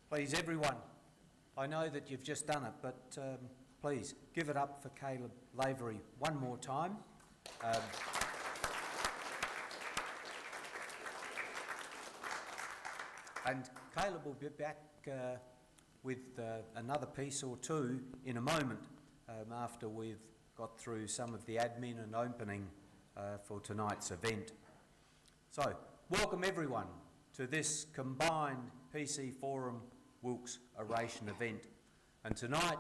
Please, everyone, I know that you've just done it, but please give it up for Caleb Lavery one more time. And Caleb will be back with another piece or two in a moment after we've got through some of the admin and opening for tonight's event. So, welcome everyone to this combined PC Forum Wilks Oration event. And tonight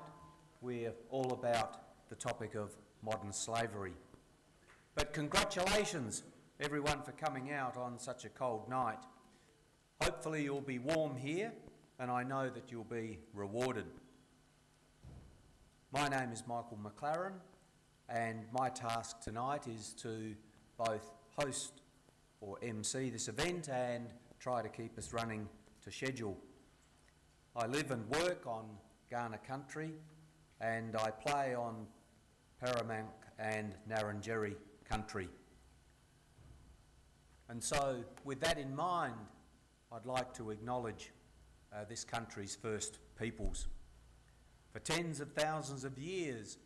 we're all about the topic of modern slavery. But congratulations everyone for coming out on such a cold night. Hopefully you'll be warm here, and I know that you'll be rewarded. My name is Michael McLaren, and my task tonight is to both host or MC this event and try to keep us running to schedule. I live and work on Kaurna country, and I play on Paramonk and Narrandjeri country. And so, with that in mind, I'd like to acknowledge this country's first peoples. For tens of thousands of years,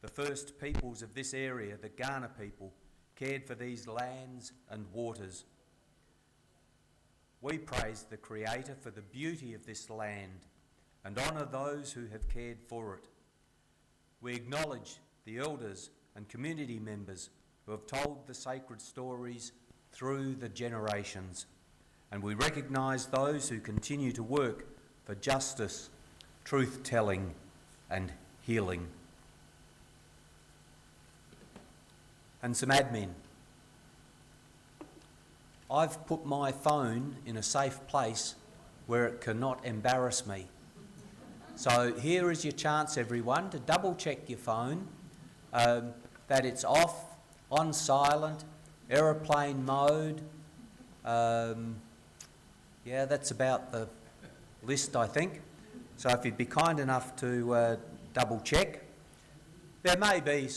the first peoples of this area, the Kaurna people, cared for these lands and waters. We praise the Creator for the beauty of this land and honour those who have cared for it. We acknowledge the elders and community members who have told the sacred stories through the generations, and we recognise those who continue to work for justice, truth-telling and healing. And some admin. I've put my phone in a safe place where it cannot embarrass me. So here is your chance, everyone, to double check your phone, that it's off, on silent, aeroplane mode. Yeah, that's about the list, I think. So if you'd be kind enough to double check. There may be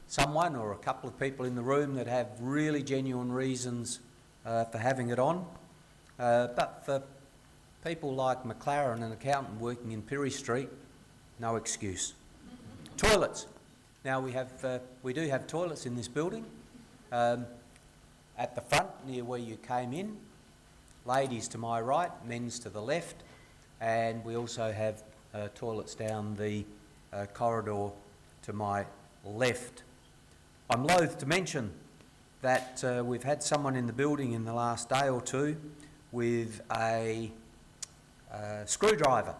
someone or a couple of people in the room that have really genuine reasons for having it on. But for people like McLaren, an accountant working in Pirie Street, no excuse. Toilets. Now we do have toilets in this building. At the front, near where you came in. Ladies to my right, men's to the left, and we also have toilets down the corridor to my left. I'm loath to mention that we've had someone in the building in the last day or two with a screwdriver,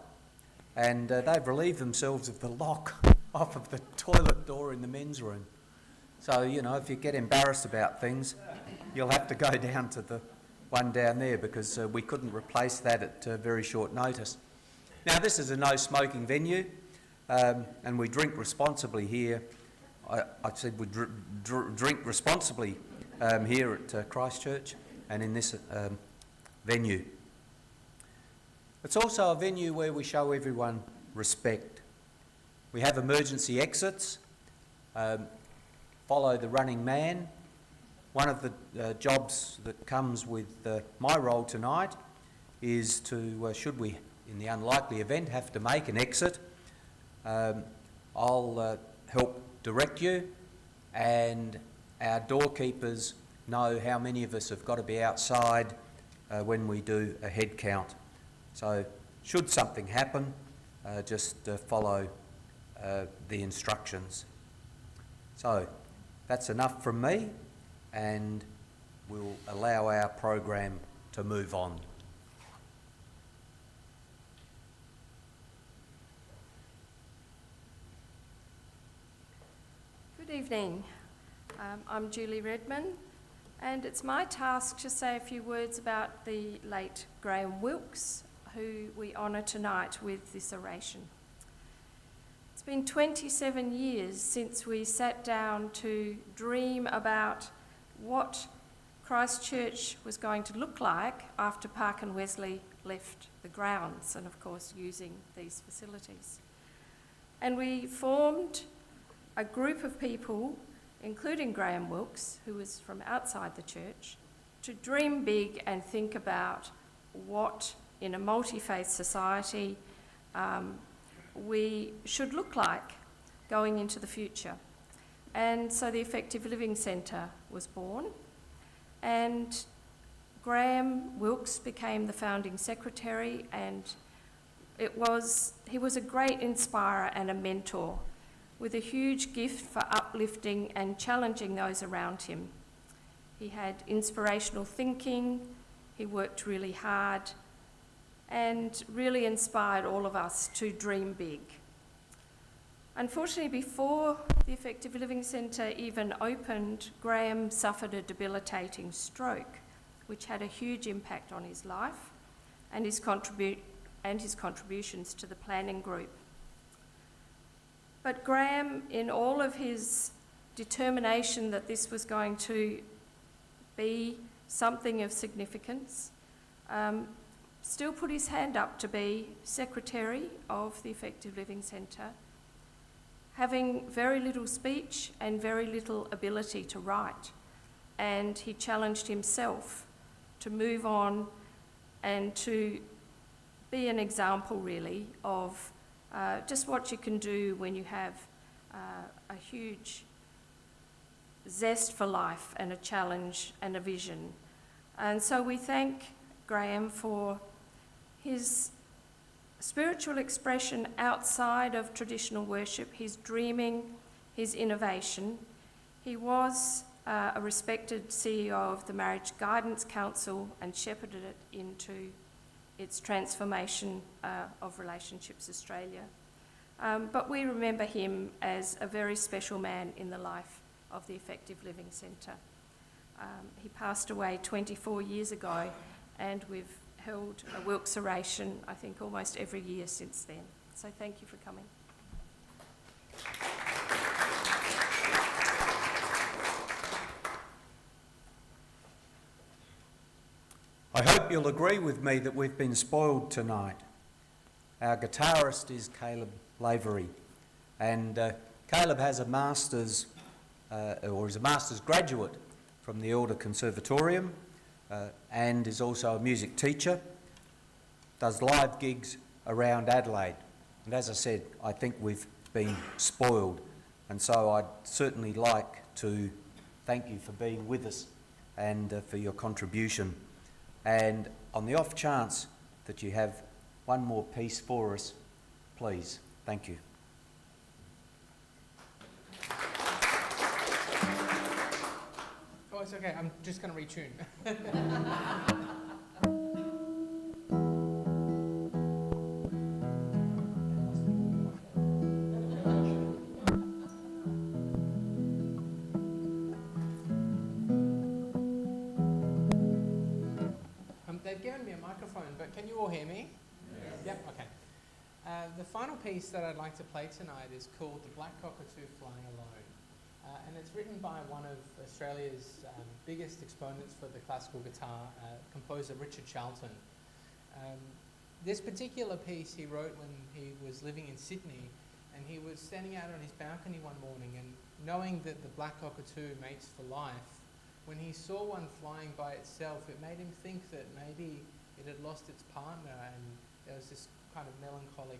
and they've relieved themselves of the lock off of the toilet door in the men's room. So, you know, if you get embarrassed about things, you'll have to go down to the one down there because we couldn't replace that at very short notice. Now, this is a no-smoking venue, and we drink responsibly here. I said we drink responsibly here at Christchurch and in this venue. It's also a venue where we show everyone respect. We have emergency exits, follow the running man. One of the jobs that comes with my role tonight is to, should we, in the unlikely event, have to make an exit, I'll help direct you, and our doorkeepers know how many of us have got to be outside when we do a head count. So should something happen, just follow the instructions. So that's enough from me, and we'll allow our program to move on. Good evening. I'm Julie Redman, and it's my task to say a few words about the late Graham Wilks, who we honour tonight with this oration. It's been 27 years since we sat down to dream about what Christchurch was going to look like after Park and Wesley left the grounds and, of course, using these facilities. And we formed a group of people, including Graham Wilks, who was from outside the church, to dream big and think about what in a multi-faith society we should look like going into the future. And so the Effective Living Centre was born, and Graham Wilks became the founding secretary, and he was a great inspirer and a mentor with a huge gift for uplifting and challenging those around him. He had inspirational thinking, he worked really hard, and really inspired all of us to dream big. Unfortunately, before the Effective Living Centre even opened, Graham suffered a debilitating stroke, which had a huge impact on his life and his contributions to the planning group. But Graham, in all of his determination that this was going to be something of significance, still put his hand up to be secretary of the Effective Living Centre, having very little speech and very little ability to write. And he challenged himself to move on and to be an example, really, of just what you can do when you have a huge zest for life and a challenge and a vision. And so we thank Graham for his spiritual expression outside of traditional worship, his dreaming, his innovation. He was a respected CEO of the Marriage Guidance Council and shepherded it into its transformation of Relationships Australia. But we remember him as a very special man in the life of the Effective Living Centre. He passed away 24 years ago, and we've held a Wilks Oration, I think, almost every year since then. So thank you for coming. I hope you'll agree with me that we've been spoiled tonight. Our guitarist is Caleb Lavery, and Caleb has a master's, or is a master's graduate from the Elder Conservatorium, and is also a music teacher, does live gigs around Adelaide. And as I said, I think we've been spoiled, and so I'd certainly like to thank you for being with us and for your contribution. And on the off chance that you have one more piece for us, please. Thank you. Oh, it's okay. I'm just going to retune. They've given me a microphone, but can you all hear me? Yes. Yep, okay. The final piece that I'd like to play tonight is called The Black Cockatoo Flying Alone. And it's written by one of Australia's biggest exponents for the classical guitar, composer Richard Charlton. This particular piece he wrote when he was living in Sydney, and he was standing out on his balcony one morning, and knowing that the black cockatoo mates for life, when he saw one flying by itself, it made him think that maybe it had lost its partner, and there was this kind of melancholic,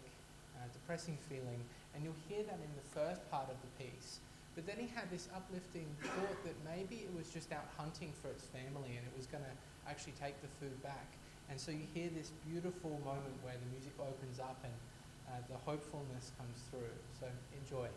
depressing feeling. And you'll hear that in the first part of the piece. But then he had this uplifting thought that maybe it was just out hunting for its family, and it was going to actually take the food back. And so you hear this beautiful moment where the music opens up and the hopefulness comes through. So enjoy.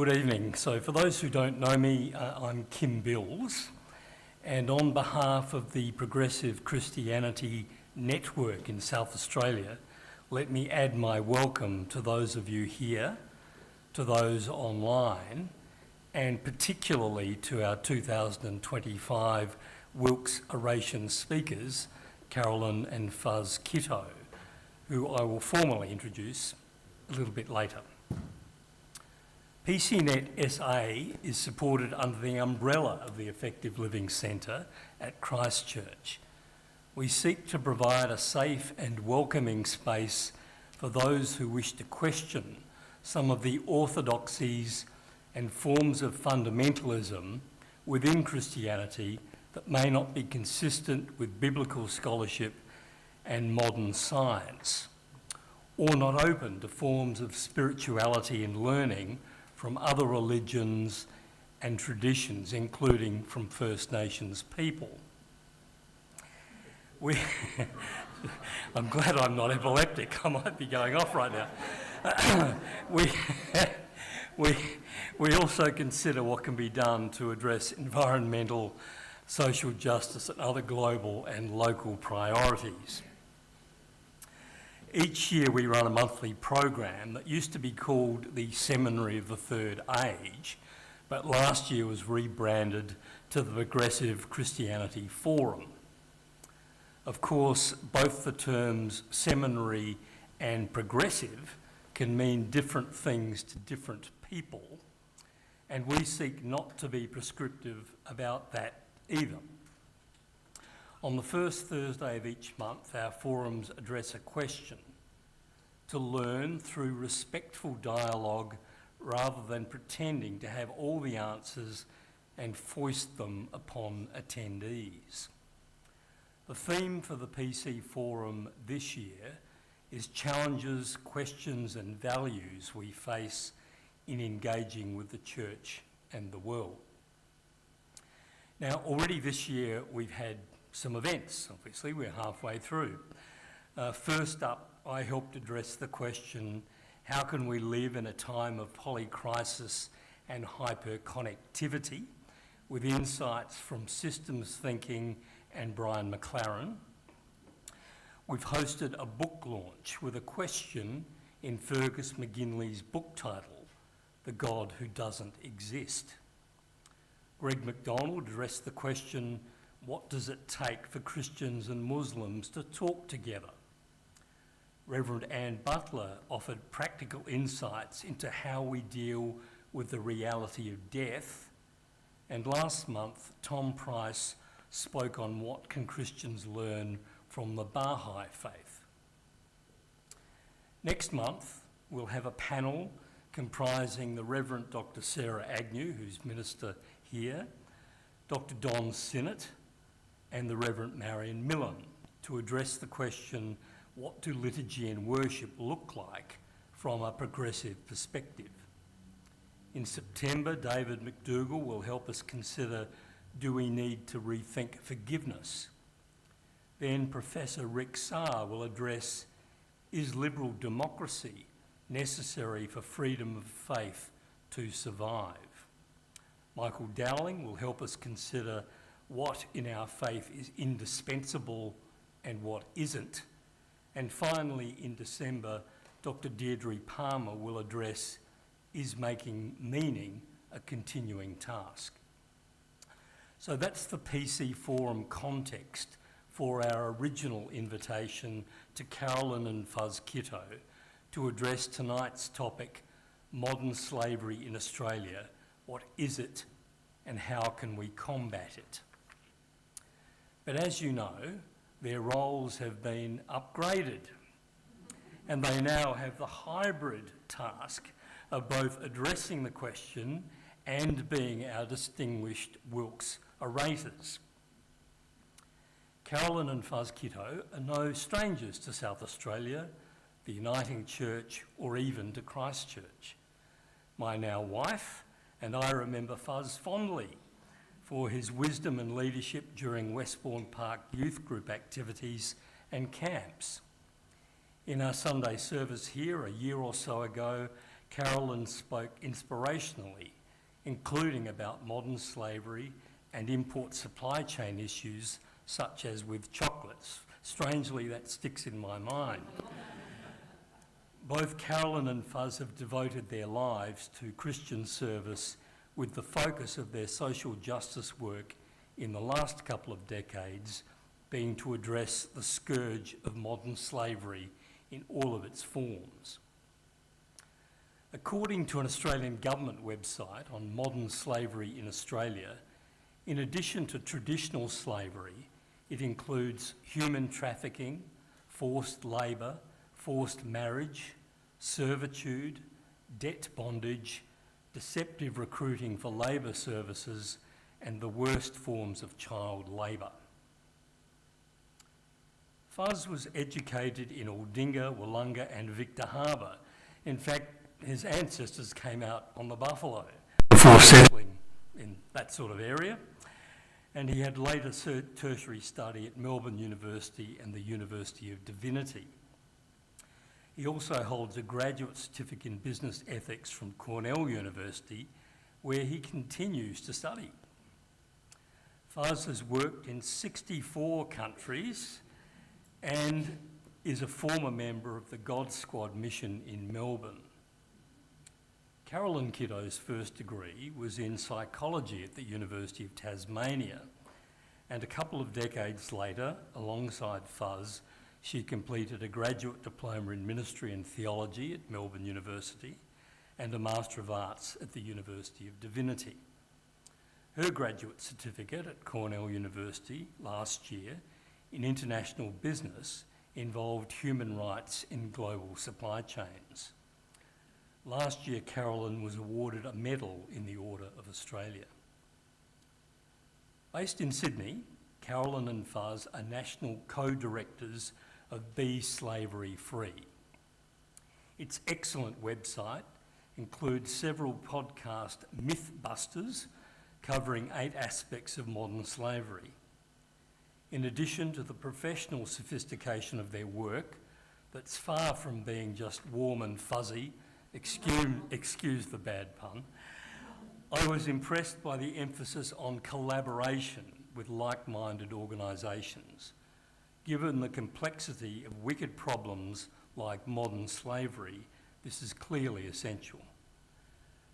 Good evening. So for those who don't know me, I'm Kim Bills, and on behalf of the Progressive Christianity Network in South Australia, let me add my welcome to those of you here, to those online, and particularly to our 2025 Wilks Oration speakers, Carolyn and Fuzz Kitto, who I will formally introduce a little bit later. PCNet SA is supported under the umbrella of the Effective Living Centre at Christchurch. We seek to provide a safe and welcoming space for those who wish to question some of the orthodoxies and forms of fundamentalism within Christianity that may not be consistent with biblical scholarship and modern science, or not open to forms of spirituality and learning from other religions and traditions, including from First Nations people. I'm glad I'm not epileptic. I might be going off right now. We also consider what can be done to address environmental, social justice and other global and local priorities. Each year we run a monthly program that used to be called the Seminary of the Third Age, but last year was rebranded to the Progressive Christianity Forum. Of course, both the terms seminary and progressive can mean different things to different people, and we seek not to be prescriptive about that either. On the first Thursday of each month, our forums address a question to learn through respectful dialogue rather than pretending to have all the answers and foist them upon attendees. The theme for the PC Forum this year is challenges, questions and values we face in engaging with the church and the world. Now, already this year we've had some events, obviously, we're halfway through. First up, I helped address the question, how can we live in a time of polycrisis and hyperconnectivity, with insights from systems thinking and Brian McLaren. We've hosted a book launch with a question in Fergus McGinley's book title, The God Who Doesn't Exist. Greg MacDonald addressed the question, what does it take for Christians and Muslims to talk together? Reverend Anne Butler offered practical insights into how we deal with the reality of death. And last month, Tom Price spoke on what can Christians learn from the Baha'i faith. Next month, we'll have a panel comprising the Reverend Dr. Sarah Agnew, who's minister here, Dr. Don Sinnott, and the Reverend Marion Millen to address the question, what do liturgy and worship look like from a progressive perspective? In September, David McDougall will help us consider, do we need to rethink forgiveness? Then Professor Rick Saar will address, is liberal democracy necessary for freedom of faith to survive? Michael Dowling will help us consider what in our faith is indispensable and what isn't. And finally, in December, Dr. Deirdre Palmer will address, is making meaning a continuing task? So that's the PC Forum context for our original invitation to Carolyn and Fuzz Kitto to address tonight's topic, modern slavery in Australia, what is it and how can we combat it? But as you know, their roles have been upgraded and they now have the hybrid task of both addressing the question and being our distinguished Wilks orators. Carolyn and Fuzz Kitto are no strangers to South Australia, the Uniting Church, or even to Christchurch. My now wife and I remember Fuzz fondly for his wisdom and leadership during Westbourne Park youth group activities and camps. In our Sunday service here a year or so ago, Carolyn spoke inspirationally, including about modern slavery and import supply chain issues such as with chocolates. Strangely, that sticks in my mind. Both Carolyn and Fuzz have devoted their lives to Christian service, with the focus of their social justice work in the last couple of decades being to address the scourge of modern slavery in all of its forms. According to an Australian government website on modern slavery in Australia, in addition to traditional slavery, it includes human trafficking, forced labour, forced marriage, servitude, debt bondage, deceptive recruiting for labour services, and the worst forms of child labour. Fuzz was educated in Aldinga, Wollonga and Victor Harbor. In fact, his ancestors came out on the Buffalo before settling in that sort of area, and he had later tertiary study at Melbourne University and the University of Divinity. He also holds a graduate certificate in business ethics from Cornell University, where he continues to study. Fuzz has worked in 64 countries and is a former member of the God Squad mission in Melbourne. Carolyn Kitto's first degree was in psychology at the University of Tasmania, and a couple of decades later, alongside Fuzz, she completed a graduate diploma in ministry and theology at Melbourne University and a Master of Arts at the University of Divinity. Her graduate certificate at Cornell University last year in international business involved human rights in global supply chains. Last year, Carolyn was awarded a medal in the Order of Australia. Based in Sydney, Carolyn and Fuzz are national co-directors of Be Slavery Free. Its excellent website includes several podcast myth-busters covering 8 aspects of modern slavery. In addition to the professional sophistication of their work, that's far from being just warm and fuzzy, excuse the bad pun, I was impressed by the emphasis on collaboration with like-minded organisations. Given the complexity of wicked problems like modern slavery, this is clearly essential.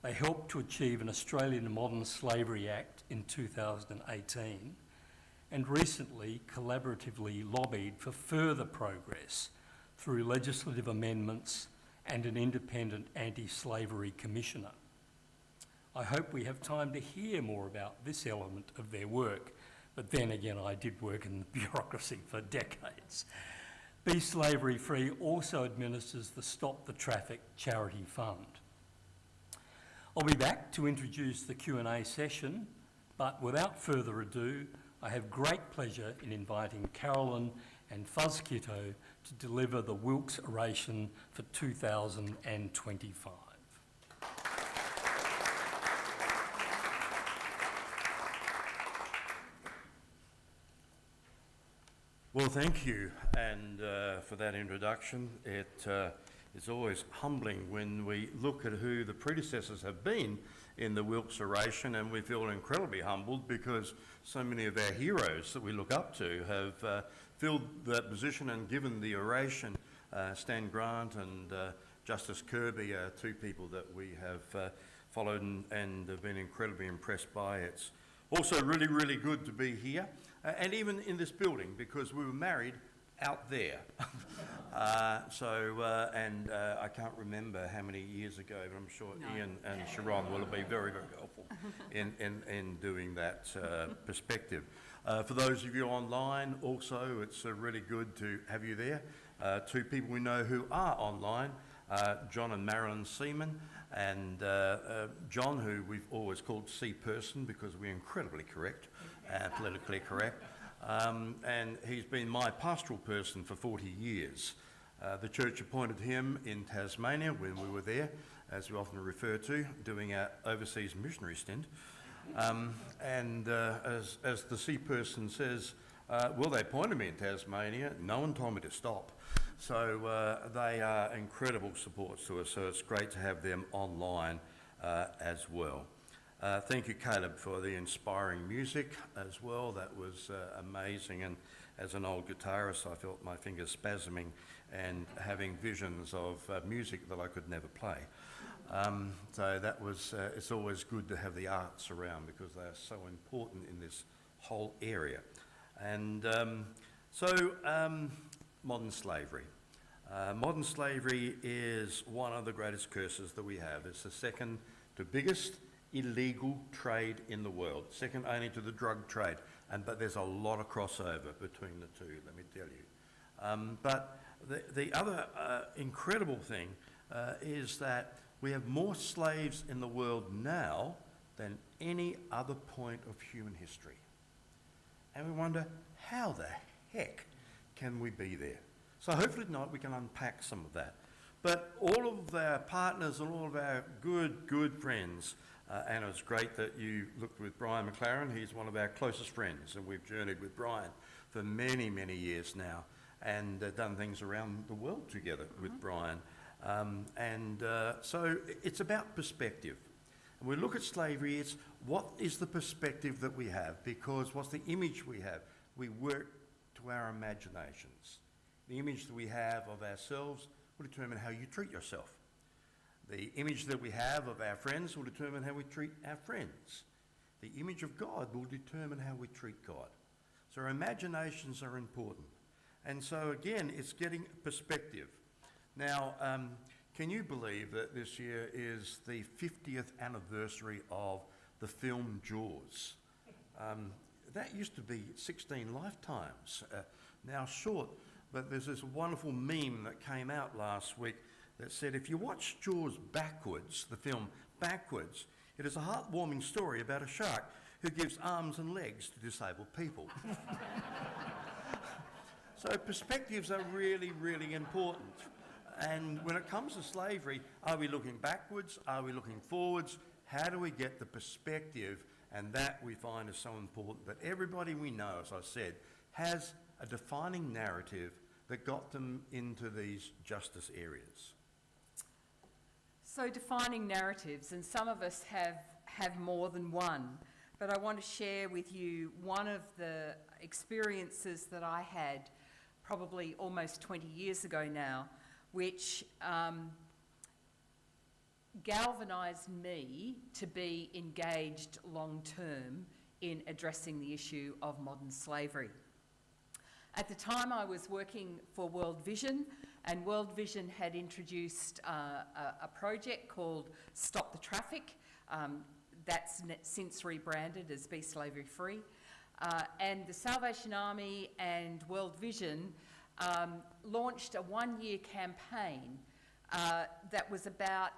They helped to achieve an Australian Modern Slavery Act in 2018 and recently collaboratively lobbied for further progress through legislative amendments and an independent anti-slavery commissioner. I hope we have time to hear more about this element of their work, but then again, I did work in the bureaucracy for decades. Be Slavery Free also administers the Stop the Traffic charity fund. I'll be back to introduce the Q&A session, but without further ado, I have great pleasure in inviting Carolyn and Fuzz Kitto to deliver the Wilks Oration for 2025. Well, thank you, and for that introduction. It's always humbling when we look at who the predecessors have been in the Wilks Oration, and we feel incredibly humbled because so many of our heroes that we look up to have filled that position and given the oration. Stan Grant and Justice Kirby are 2 people that we have followed and have been incredibly impressed by. It's also really, really good to be here, and even in this building, because we were married out there. I can't remember how many years ago, but I'm sure Ian and Sharon will be very, very helpful in doing that perspective. For those of you online also, it's really good to have you there. 2 people we know who are online, John and Marilyn Seaman, and John, who we've always called C-Person because we're incredibly correct, politically correct. And he's been my pastoral person for 40 years. The church appointed him in Tasmania when we were there, as we often refer to, doing our overseas missionary stint. As the C-Person says, well, they appointed me in Tasmania, no one told me to stop. So they are incredible supports to us, so it's great to have them online as well. Thank you, Caleb, for the inspiring music as well. That was amazing, and as an old guitarist, I felt my fingers spasming and having visions of music that I could never play. So that was, it's always good to have the arts around because they are so important in this whole area. And modern slavery. Modern slavery is one of the greatest curses that we have. It's the second to biggest illegal trade in the world, second only to the drug trade. But there's a lot of crossover between the two, let me tell you. But the other incredible thing is that we have more slaves in the world now than any other point of human history. And we wonder, how the heck can we be there? So hopefully tonight we can unpack some of that. But all of our partners and all of our good friends, and it was great that you looked with Brian McLaren. He's one of our closest friends, and we've journeyed with Brian for many, many years now, and done things around the world together with Brian. So it's about perspective. And we look at slavery, it's what is the perspective that we have, because what's the image we have? We work to our imaginations. The image that we have of ourselves will determine how you treat yourself. The image that we have of our friends will determine how we treat our friends. The image of God will determine how we treat God. So our imaginations are important. And so again, it's getting perspective. Now, can you believe that this year is the 50th anniversary of the film Jaws? That used to be 16 lifetimes, now short. But there's this wonderful meme that came out last week that said, if you watch Jaws backwards, the film backwards, it is a heartwarming story about a shark who gives arms and legs to disabled people. So perspectives are really, really important. And when it comes to slavery, are we looking backwards? Are we looking forwards? How do we get the perspective? And that we find is so important, that everybody we know, as I said, has a defining narrative that got them into these justice areas. So defining narratives, and some of us have more than one, but I want to share with you one of the experiences that I had probably almost 20 years ago now, which galvanised me to be engaged long term in addressing the issue of modern slavery. At the time I was working for World Vision, and World Vision had introduced a project called Stop the Traffic. That's since rebranded as Be Slavery Free. And the Salvation Army and World Vision launched a one-year campaign that was about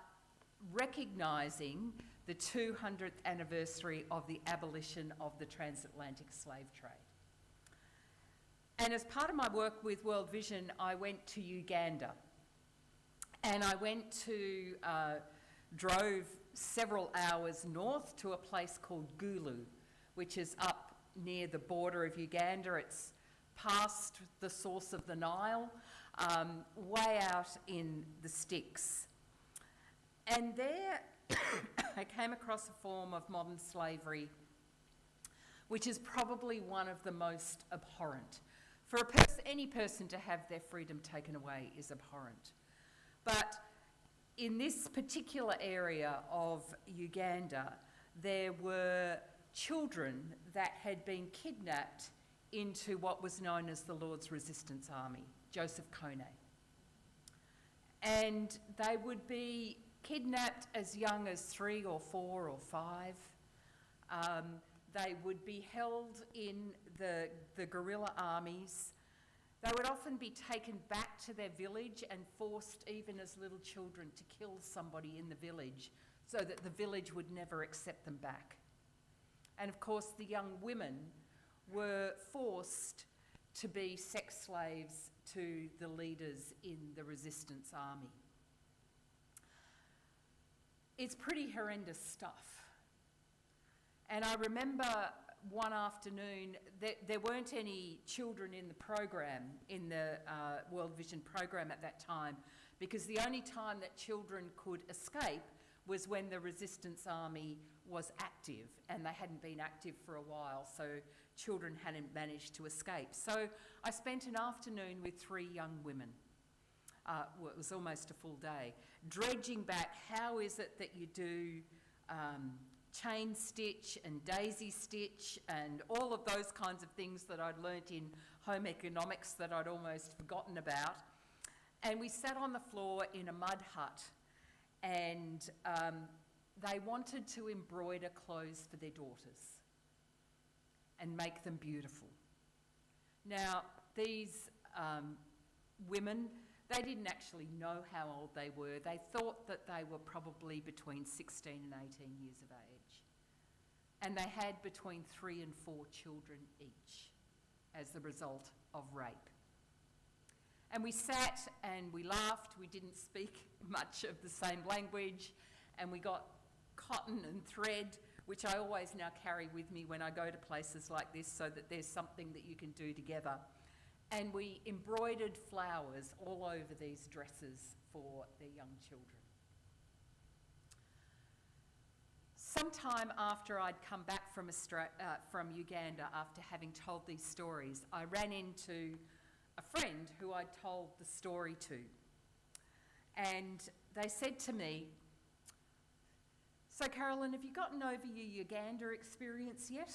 recognising the 200th anniversary of the abolition of the transatlantic slave trade. And as part of my work with World Vision, I went to Uganda. And I went to, drove several hours north to a place called Gulu, which is up near the border of Uganda. It's past the source of the Nile, way out in the sticks. And there I came across a form of modern slavery which is probably one of the most abhorrent. For any person to have their freedom taken away is abhorrent. But in this particular area of Uganda, there were children that had been kidnapped into what was known as the Lord's Resistance Army, Joseph Kone. And they would be kidnapped as young as 3 or 4 or 5. They would be held in the guerrilla armies. They would often be taken back to their village and forced, even as little children, to kill somebody in the village so that the village would never accept them back. And of course, the young women were forced to be sex slaves to the leaders in the resistance army. It's pretty horrendous stuff. And I remember one afternoon, there weren't any children in the program, in the World Vision program at that time, because the only time that children could escape was when the Resistance Army was active, and they hadn't been active for a while, so children hadn't managed to escape. So I spent an afternoon with 3 young women. Well, it was almost a full day, dredging back how is it that you do chain stitch and daisy stitch and all of those kinds of things that I'd learnt in home economics that I'd almost forgotten about. And we sat on the floor in a mud hut, and they wanted to embroider clothes for their daughters and make them beautiful. Now, these women, they didn't actually know how old they were. They thought that they were probably between 16 and 18 years of age. And they had between 3 and 4 children each as the result of rape. And we sat and we laughed. We didn't speak much of the same language, and we got cotton and thread, which I always now carry with me when I go to places like this, so that there's something that you can do together. And we embroidered flowers all over these dresses for their young children. Sometime after I'd come back from Uganda, after having told these stories, I ran into a friend who I'd told the story to. And they said to me, "So Carolyn, have you gotten over your Uganda experience yet?"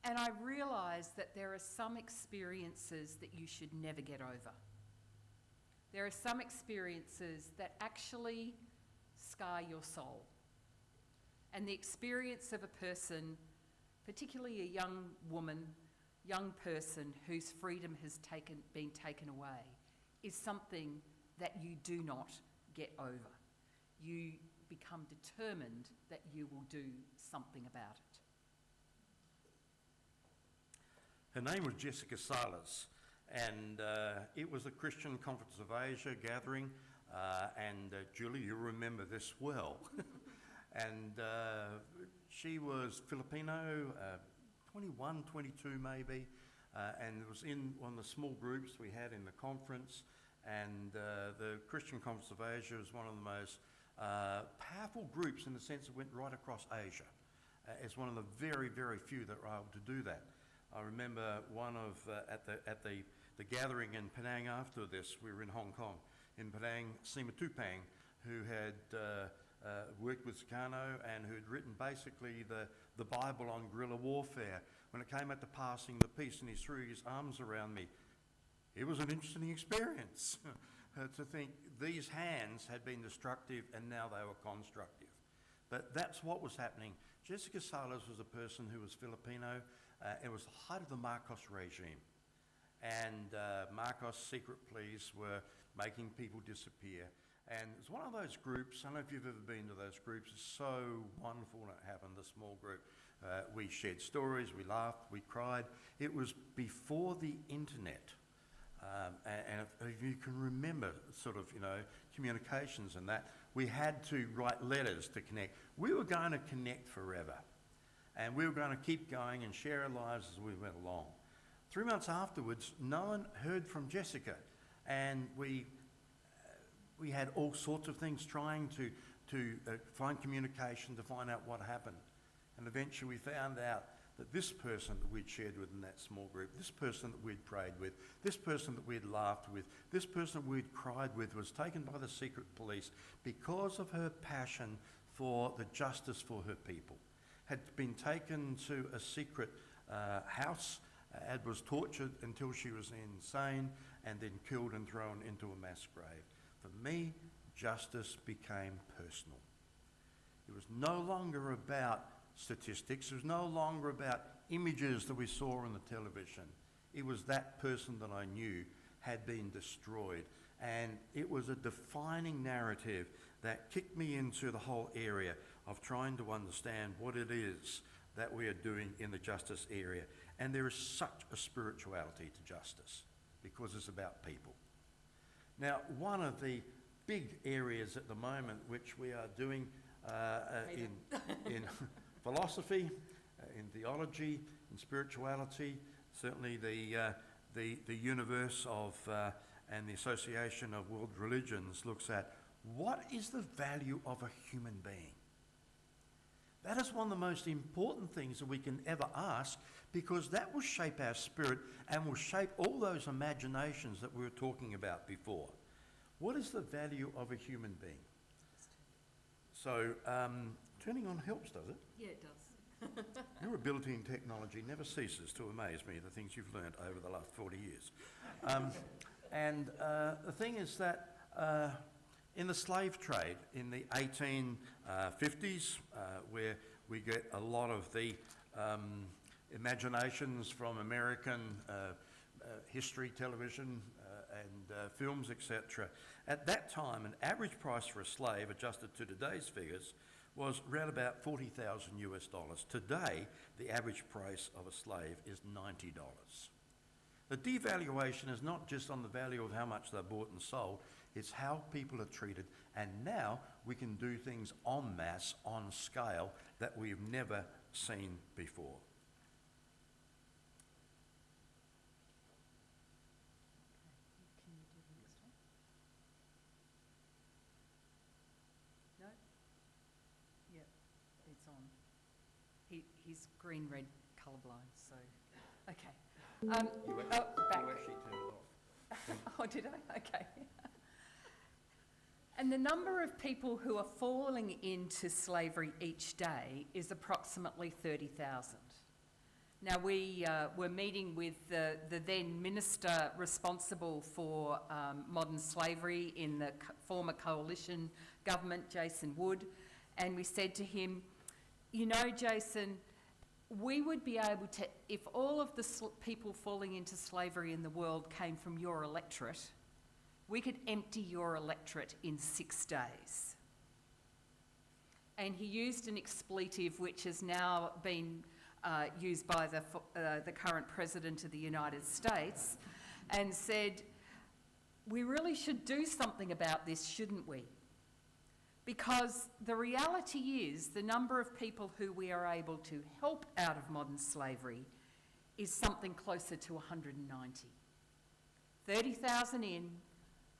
And I realised that there are some experiences that you should never get over. There are some experiences that actually scar your soul. And the experience of a person, particularly a young woman, young person whose freedom has been taken away, is something that you do not get over. You become determined that you will do something about it. Her name was Jessica Silas, and it was a Christian Conference of Asia gathering, and Julie, you remember this well. And she was Filipino, 21, 22 maybe, and it was in one of the small groups we had in the conference, and the Christian Conference of Asia was one of the most powerful groups in the sense it went right across Asia. It's one of the very, very few that were able to do that. I remember one of, at the gathering in Penang after this, we were in Hong Kong, in Penang, Sima Tupang, who had worked with Sukarno and who had written basically the Bible on guerrilla warfare. When it came at the passing the peace and he threw his arms around me, it was an interesting experience to think these hands had been destructive and now they were constructive. But that's what was happening. Jessica Silas was a person who was Filipino. It was the height of the Marcos regime. And Marcos' secret police were making people disappear. And it's one of those groups, I don't know if you've ever been to those groups, it's so wonderful when it happened, the small group. We shared stories, we laughed, we cried. It was before the internet. And if you can remember sort of, communications and that, we had to write letters to connect. We were going to connect forever. And we were going to keep going and share our lives as we went along. 3 months afterwards, no one heard from Jessica. And we had all sorts of things trying to find communication, to find out what happened. And eventually we found out that this person that we'd shared with in that small group, this person that we'd prayed with, this person that we'd laughed with, this person that we'd cried with was taken by the secret police because of her passion for the justice for her people. Had been taken to a secret house and was tortured until she was insane and then killed and thrown into a mass grave. For me, justice became personal. It was no longer about statistics. It was no longer about images that we saw on the television. It was that person that I knew had been destroyed. And it was a defining narrative that kicked me into the whole area of trying to understand what it is that we are doing in the justice area. And there is such a spirituality to justice because it's about people. Now, one of the big areas at the moment which we are doing in philosophy, in theology, in spirituality, certainly the universe of and the Association of World Religions looks at what is the value of a human being. That is one of the most important things that we can ever ask, because that will shape our spirit and will shape all those imaginations that we were talking about before. What is the value of a human being? So turning on helps, does it? Yeah, it does. Your ability in technology never ceases to amaze me, the things you've learned over the last 40 years. The thing is that in the slave trade in the 1850s, where we get a lot of the imaginations from American history, television and films, etc. At that time, an average price for a slave, adjusted to today's figures, was around about $40,000 US. Today, the average price of a slave is $90. The devaluation is not just on the value of how much they're bought and sold, it's how people are treated. And now we can do things en masse, on scale, that we've never seen before. Can you do the next one? No? Yep, it's on. He's green-red colourblind, so, okay. Back. You actually turned it off. Oh, did I? Okay. And the number of people who are falling into slavery each day is approximately 30,000. Now, we were meeting with the then minister responsible for modern slavery in the former coalition government, Jason Wood, and we said to him, you know, Jason, we would be able to, if all of the people falling into slavery in the world came from your electorate, we could empty your electorate in 6 days. And he used an expletive which has now been used by the current President of the United States, and said, we really should do something about this, shouldn't we? Because the reality is the number of people who we are able to help out of modern slavery is something closer to 190. 30,000 in,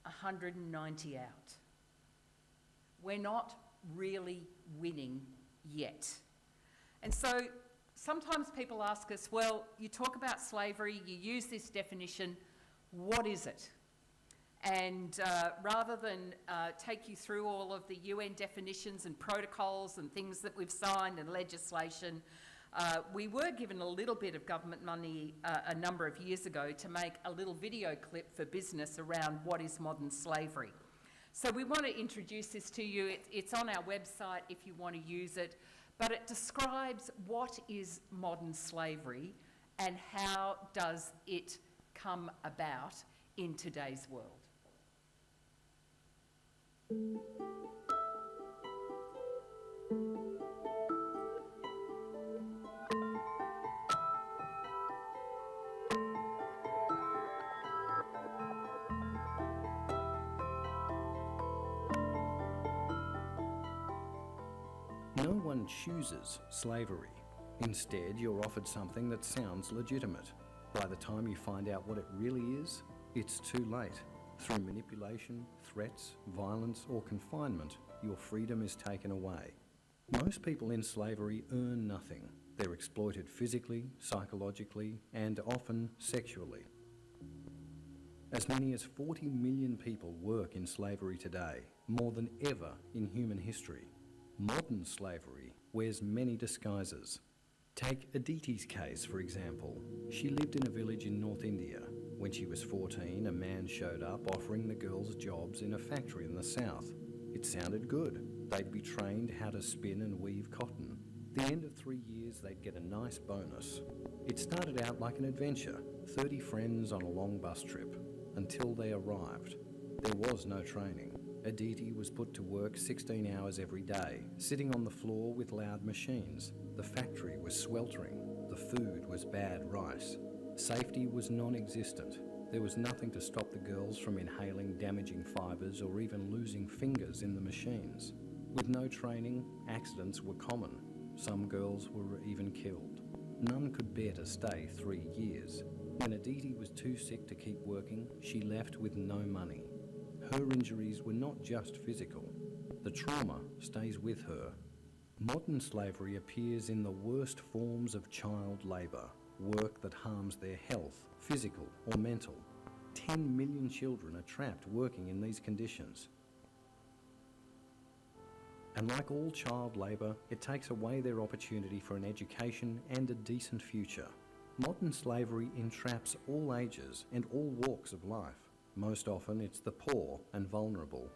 190 out. We're not really winning yet. And so sometimes people ask us, well, you talk about slavery, you use this definition, what is it? And rather than take you through all of the UN definitions and protocols and things that we've signed and legislation, we were given a little bit of government money a number of years ago to make a little video clip for business around what is modern slavery. So we want to introduce this to you. It's on our website if you want to use it, but it describes what is modern slavery and how does it come about in today's world. No one chooses slavery. Instead, you're offered something that sounds legitimate. By the time you find out what it really is, it's too late. Through manipulation, threats, violence, or confinement, your freedom is taken away. Most people in slavery earn nothing. They're exploited physically, psychologically, and often sexually. As many as 40 million people work in slavery today, more than ever in human history. Modern slavery wears many disguises. Take Aditi's case, for example. She lived in a village in North India. When she was 14, a man showed up offering the girls jobs in a factory in the south. It sounded good. They'd be trained how to spin and weave cotton. At the end of 3 years, they'd get a nice bonus. It started out like an adventure, 30 friends on a long bus trip, until they arrived. There was no training. Aditi was put to work 16 hours every day, sitting on the floor with loud machines. The factory was sweltering. The food was bad rice. Safety was non-existent. There was nothing to stop the girls from inhaling damaging fibres or even losing fingers in the machines. With no training, accidents were common. Some girls were even killed. None could bear to stay 3 years. When Aditi was too sick to keep working, she left with no money. Her injuries were not just physical. The trauma stays with her. Modern slavery appears in the worst forms of child labour, work that harms their health, physical or mental. 10 million children are trapped working in these conditions. And like all child labour, it takes away their opportunity for an education and a decent future. Modern slavery entraps all ages and all walks of life. Most often it's the poor and vulnerable.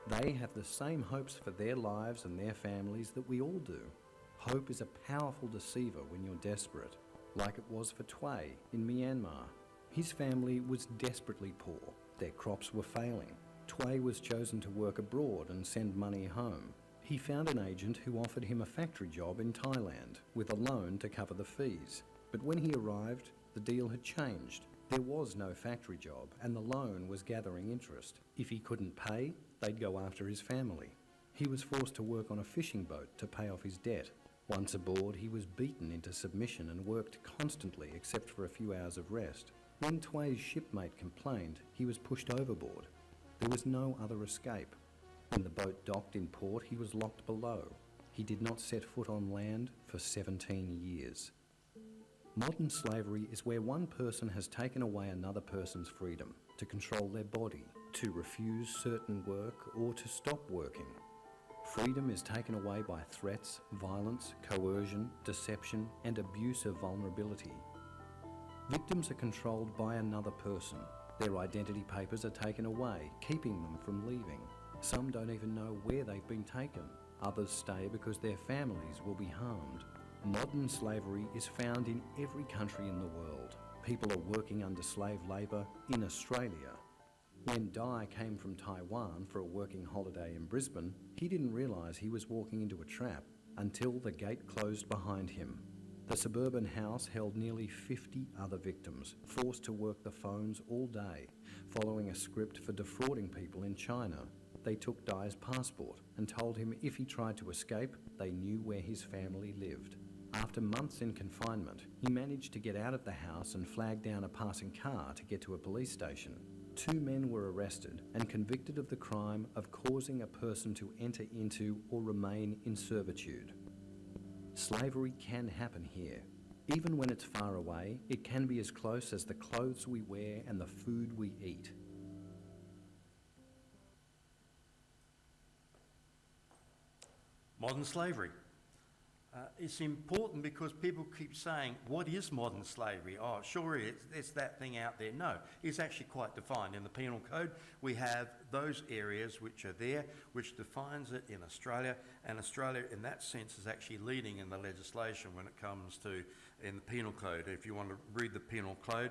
They have the same hopes for their lives and their families that we all do. Hope is a powerful deceiver when you're desperate, like it was for Tway in Myanmar. His family was desperately poor. Their crops were failing. Tway was chosen to work abroad and send money home. He found an agent who offered him a factory job in Thailand with a loan to cover the fees. But when he arrived, the deal had changed. There was no factory job and the loan was gathering interest. If he couldn't pay, they'd go after his family. He was forced to work on a fishing boat to pay off his debt. Once aboard, he was beaten into submission and worked constantly except for a few hours of rest. When Tway's shipmate complained, he was pushed overboard. There was no other escape. When the boat docked in port, he was locked below. He did not set foot on land for 17 years. Modern slavery is where one person has taken away another person's freedom to control their body, to refuse certain work, or to stop working. Freedom is taken away by threats, violence, coercion, deception, and abuse of vulnerability. Victims are controlled by another person. Their identity papers are taken away, keeping them from leaving. Some don't even know where they've been taken. Others stay because their families will be harmed. Modern slavery is found in every country in the world. People are working under slave labour in Australia. When Dai came from Taiwan for a working holiday in Brisbane, he didn't realise he was walking into a trap until the gate closed behind him. The suburban house held nearly 50 other victims, forced to work the phones all day, following a script for defrauding people in China. They took Dai's passport and told him if he tried to escape, they knew where his family lived. After months in confinement, he managed to get out of the house and flag down a passing car to get to a police station. 2 men were arrested and convicted of the crime of causing a person to enter into or remain in servitude. Slavery can happen here. Even when it's far away, it can be as close as the clothes we wear and the food we eat. Modern slavery. It's important because people keep saying, what is modern slavery? Oh, sure, it's that thing out there. No, it's actually quite defined. In the Penal Code, we have those areas which are there, which defines it in Australia, and Australia, in that sense, is actually leading in the legislation when it comes to, in the Penal Code. If you want to read the Penal Code,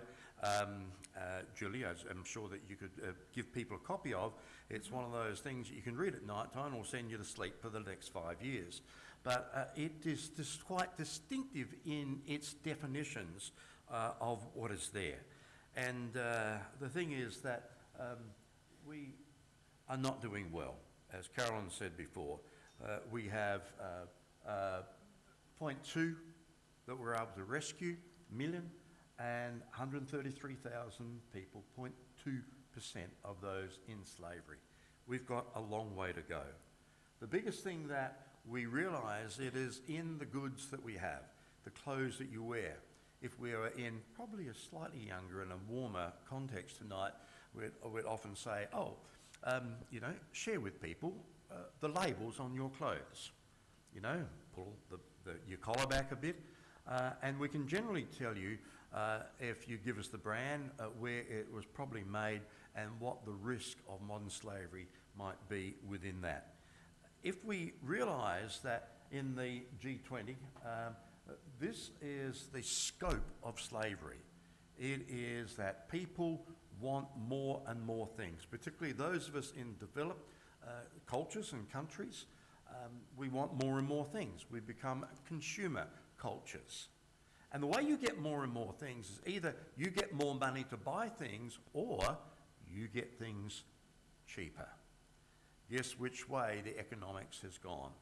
Julie, I'm sure that you could give people a copy of. It's one of those things you can read at night time or send you to sleep for the next 5 years. But it is quite distinctive in its definitions of what is there. And the thing is that we are not doing well. As Carolyn said before, we have 0.2 that we're able to rescue, million, and 133,000 people, 0.2% of those in slavery. We've got a long way to go. The biggest thing that we realise it is in the goods that we have, the clothes that you wear. If we are in probably a slightly younger and a warmer context tonight, we'd often say, share with people the labels on your clothes. Pull your collar back a bit, and we can generally tell you if you give us the brand, where it was probably made and what the risk of modern slavery might be within that. If we realise that in the G20, this is the scope of slavery. It is that people want more and more things, particularly those of us in developed cultures and countries. We want more and more things. We become consumer cultures. And the way you get more and more things is either you get more money to buy things or you get things cheaper. guess which way the economics has gone.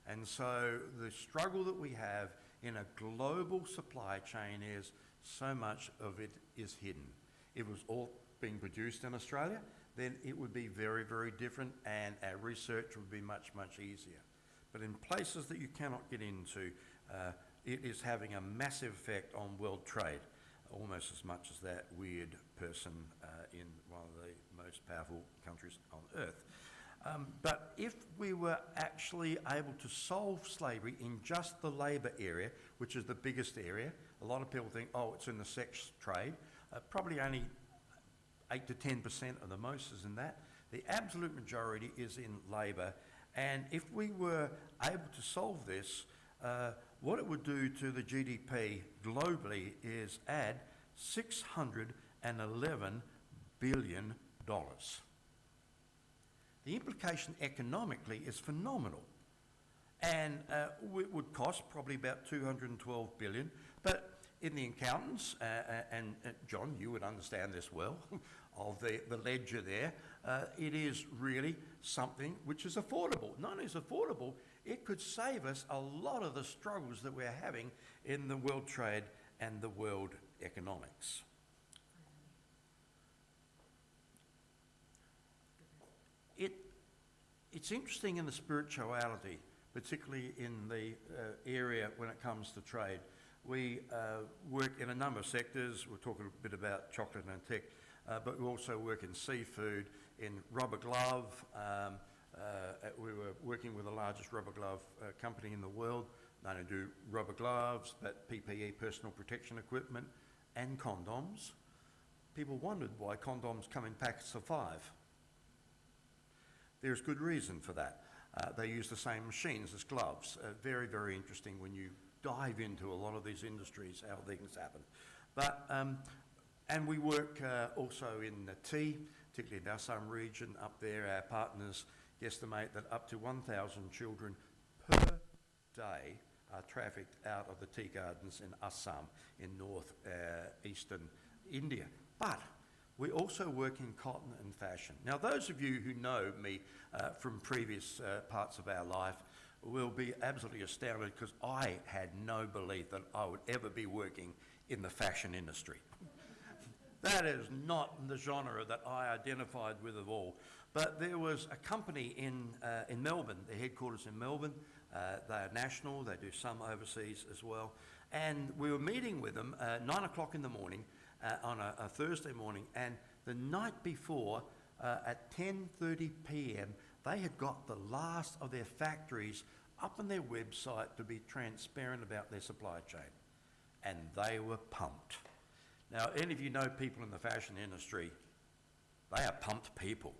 And so the struggle that we have in a global supply chain is so much of it is hidden. If it was all being produced in Australia, then it would be very, very different, and our research would be much, much easier. But in places that you cannot get into, it is having a massive effect on world trade, almost as much as that weird person in one of the most powerful countries on earth. But if we were actually able to solve slavery in just the labour area, which is the biggest area, a lot of people think, oh, it's in the sex trade. Probably only 8 to 10% of the most is in that. The absolute majority is in labour. And if we were able to solve this, what it would do to the GDP globally is add $611 billion. The implication economically is phenomenal, and it would cost probably about $212 billion. But in the accountants, and John, you would understand this well, of the ledger there, it is really something which is affordable. Not only is affordable, it could save us a lot of the struggles that we're having in the world trade and the world economics. It's interesting in the spirituality, particularly in the area when it comes to trade. We work in a number of sectors. We're talking a bit about chocolate and tech, but we also work in seafood, in rubber glove. We were working with the largest rubber glove company in the world. They don't do rubber gloves, but PPE, personal protection equipment, and condoms. People wondered why condoms come in packets of 5. There's good reason for that. They use the same machines as gloves. Very, very interesting when you dive into a lot of these industries, how things happen. But, and we work also in the tea, particularly in the Assam region up there. Our partners estimate that up to 1,000 children per day are trafficked out of the tea gardens in Assam in north-eastern India. But we also work in cotton and fashion. Now, those of you who know me from previous parts of our life will be absolutely astounded, because I had no belief that I would ever be working in the fashion industry. That is not the genre that I identified with at all. But there was a company in Melbourne, their headquarters in Melbourne. They are national, they do some overseas as well. And we were meeting with them 9 o'clock in the morning, on a Thursday morning, and the night before, at 10:30 p.m, they had got the last of their factories up on their website to be transparent about their supply chain. And they were pumped. Now, any of you know people in the fashion industry, they are pumped people.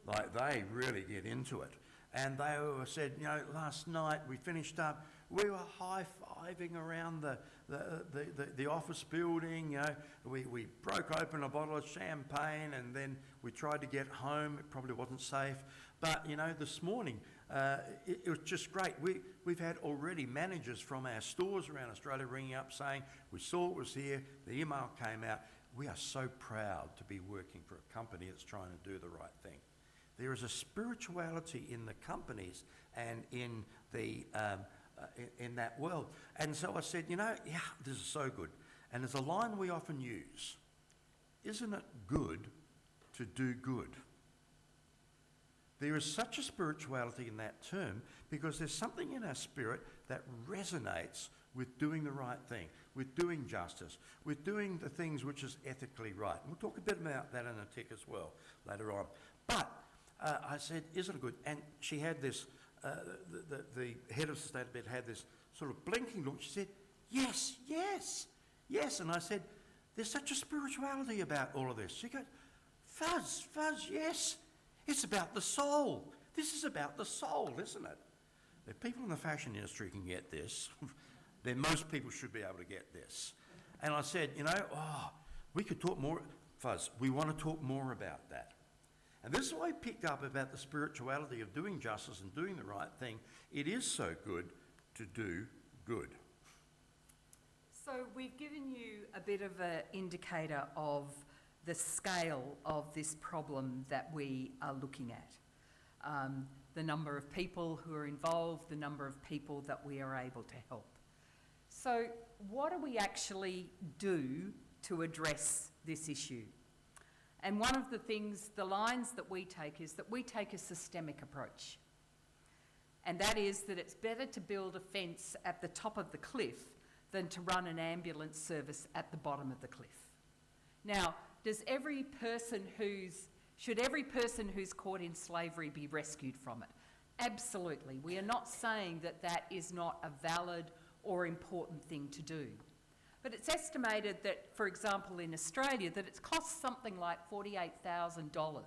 Like, they really get into it. And they said, you know, last night we finished up, we were high-fiving around the office building, you know, we broke open a bottle of champagne, and then we tried to get home. It probably wasn't safe. But, you know, this morning, it was just great. We've had already managers from our stores around Australia ringing up saying, we saw it was here, the email came out. We are so proud to be working for a company that's trying to do the right thing. There is a spirituality in the companies and in the in that world. And so I said, you know, yeah, this is so good. And there's a line we often use: isn't it good to do good? There is such a spirituality in that term, because there's something in our spirit that resonates with doing the right thing, with doing justice, with doing the things which is ethically right. And we'll talk a bit about that in a tick as well later on. But I said, isn't it good? And she had this, the head of the state of bed had this sort of blinking look. She said, yes, yes, yes. And I said, there's such a spirituality about all of this. She goes, Fuzz, yes. It's about the soul. This is about the soul, isn't it? If people in the fashion industry can get this, then most people should be able to get this. And I said, you know, we could talk more. Fuzz, we want to talk more about that. And this is why I picked up about the spirituality of doing justice and doing the right thing. It is so good to do good. So we've given you a bit of an indicator of the scale of this problem that we are looking at. the number of people who are involved, the number of people that we are able to help. So what do we actually do to address this issue? And one of the things, the lines that we take is that we take a systemic approach. And that is that it's better to build a fence at the top of the cliff than to run an ambulance service at the bottom of the cliff. Now, should every person who's caught in slavery be rescued from it? Absolutely. We are not saying that that is not a valid or important thing to do. But it's estimated that, for example, in Australia, that it's cost something like $48,000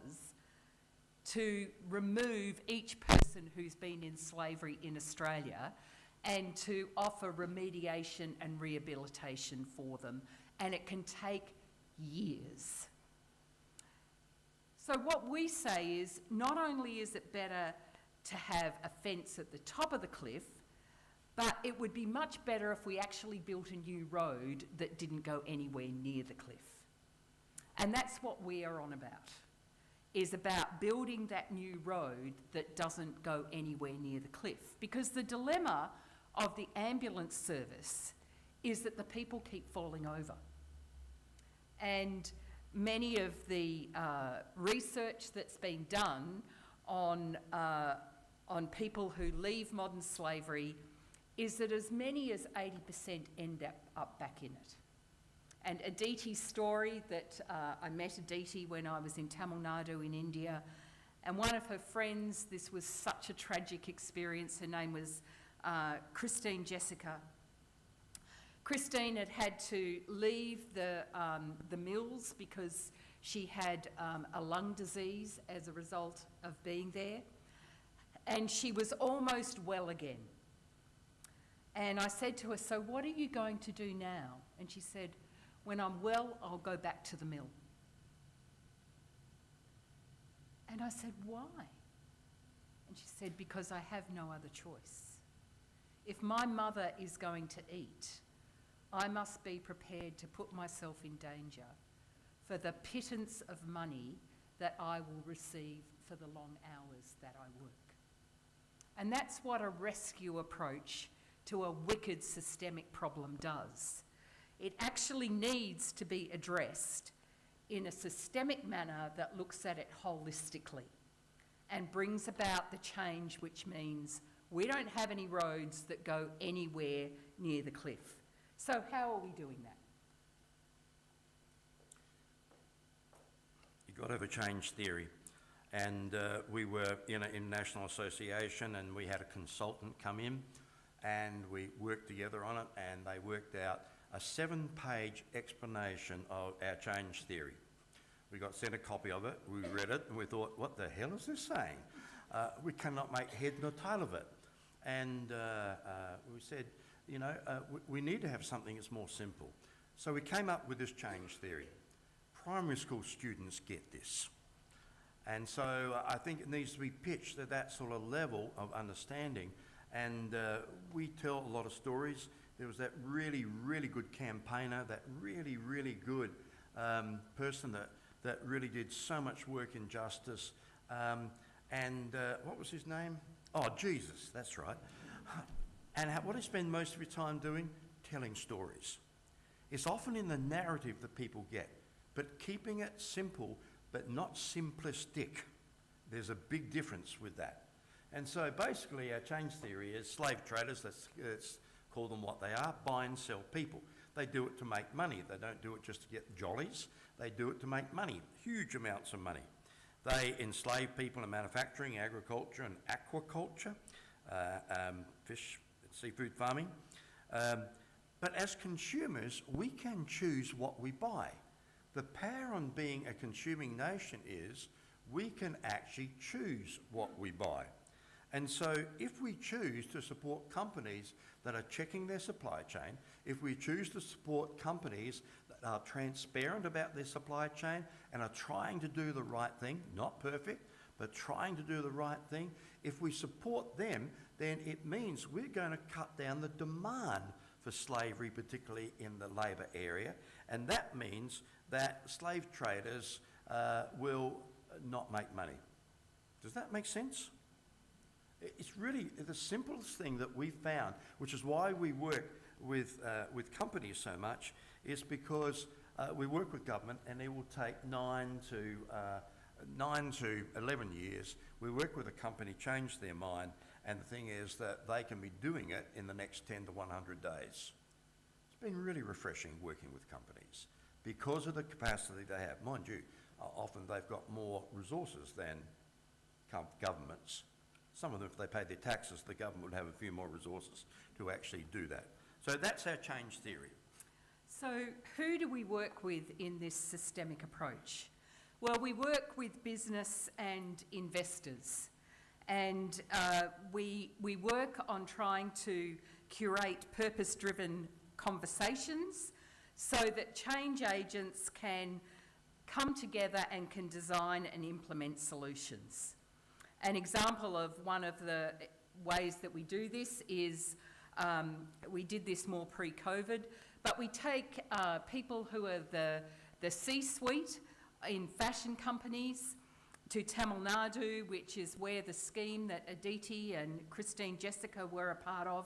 to remove each person who's been in slavery in Australia and to offer remediation and rehabilitation for them. And it can take years. So what we say is, not only is it better to have a fence at the top of the cliff, but it would be much better if we actually built a new road that didn't go anywhere near the cliff. And that's what we are on about, is about building that new road that doesn't go anywhere near the cliff. Because the dilemma of the ambulance service is that the people keep falling over. And many of the research that's been done on people who leave modern slavery is that as many as 80% end up back in it. And Aditi's story, that I met Aditi when I was in Tamil Nadu in India, and one of her friends, this was such a tragic experience, her name was Christine Jessica. Christine had to leave the mills because she had a lung disease as a result of being there, and she was almost well again. And I said to her, "So what are you going to do now?" And she said, "When I'm well, I'll go back to the mill." And I said, "Why?" And she said, "Because I have no other choice. If my mother is going to eat, I must be prepared to put myself in danger for the pittance of money that I will receive for the long hours that I work." And that's what a rescue approach to a wicked systemic problem does. It actually needs to be addressed in a systemic manner that looks at it holistically and brings about the change, which means we don't have any roads that go anywhere near the cliff. So how are we doing that? You've got to have a change theory. And we were in an national association, and we had a consultant come in, and we worked together on it, and they worked out a 7-page explanation of our change theory. We got sent a copy of it, we read it, and we thought, what the hell is this saying? We cannot make head nor tail of it. And we said, we need to have something that's more simple. So we came up with this change theory. Primary school students get this. And so I think it needs to be pitched at that sort of level of understanding. And we tell a lot of stories. There was that really, really good campaigner, that really, really good person that really did so much work in justice. What was his name? Oh, Jesus, that's right. And what do you spend most of your time doing? Telling stories. It's often in the narrative that people get, but keeping it simple, but not simplistic. There's a big difference with that. And so basically our change theory is slave traders, let's call them what they are, buy and sell people. They do it to make money. They don't do it just to get jollies. They do it to make money, huge amounts of money. They enslave people in manufacturing, agriculture and aquaculture, fish, seafood farming. But as consumers, we can choose what we buy. The power on being a consuming nation is we can actually choose what we buy. And so if we choose to support companies that are checking their supply chain, if we choose to support companies that are transparent about their supply chain and are trying to do the right thing, not perfect, but trying to do the right thing, if we support them, then it means we're going to cut down the demand for slavery, particularly in the labour area. And that means that slave traders will not make money. Does that make sense? It's really the simplest thing that we've found, which is why we work with companies so much, is because we work with government and it will take 9 to 11 years. We work with a company, change their mind, and the thing is that they can be doing it in the next 10 to 100 days. It's been really refreshing working with companies because of the capacity they have. Mind you, often they've got more resources than governments. Some of them, if they paid their taxes, the government would have a few more resources to actually do that. So that's our change theory. So who do we work with in this systemic approach? Well, we work with business and investors, and we work on trying to curate purpose-driven conversations so that change agents can come together and can design and implement solutions. An example of one of the ways that we do this is, we did this more pre-COVID, but we take people who are the C-suite in fashion companies to Tamil Nadu, which is where the scheme that Aditi and Christine Jessica were a part of,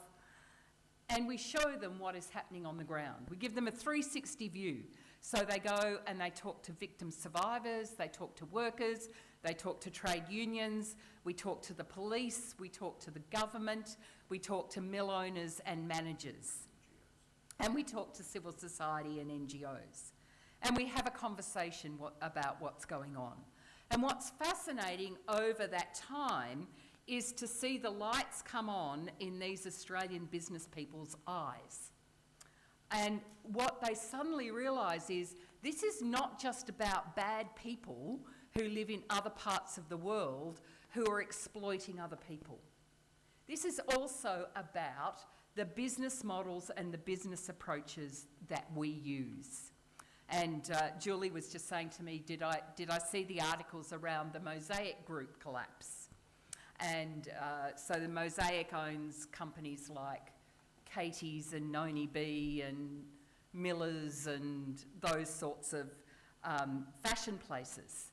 and we show them what is happening on the ground. We give them a 360 view. So they go and they talk to victim survivors, they talk to workers, they talk to trade unions, we talk to the police, we talk to the government, we talk to mill owners and managers, and we talk to civil society and NGOs. And we have a conversation about what's going on. And what's fascinating over that time is to see the lights come on in these Australian business people's eyes. And what they suddenly realise is this is not just about bad people who live in other parts of the world who are exploiting other people. This is also about the business models and the business approaches that we use. And Julie was just saying to me, did I see the articles around the Mosaic Group collapse? And so the Mosaic owns companies like Katie's and Noni B and Miller's and those sorts of fashion places.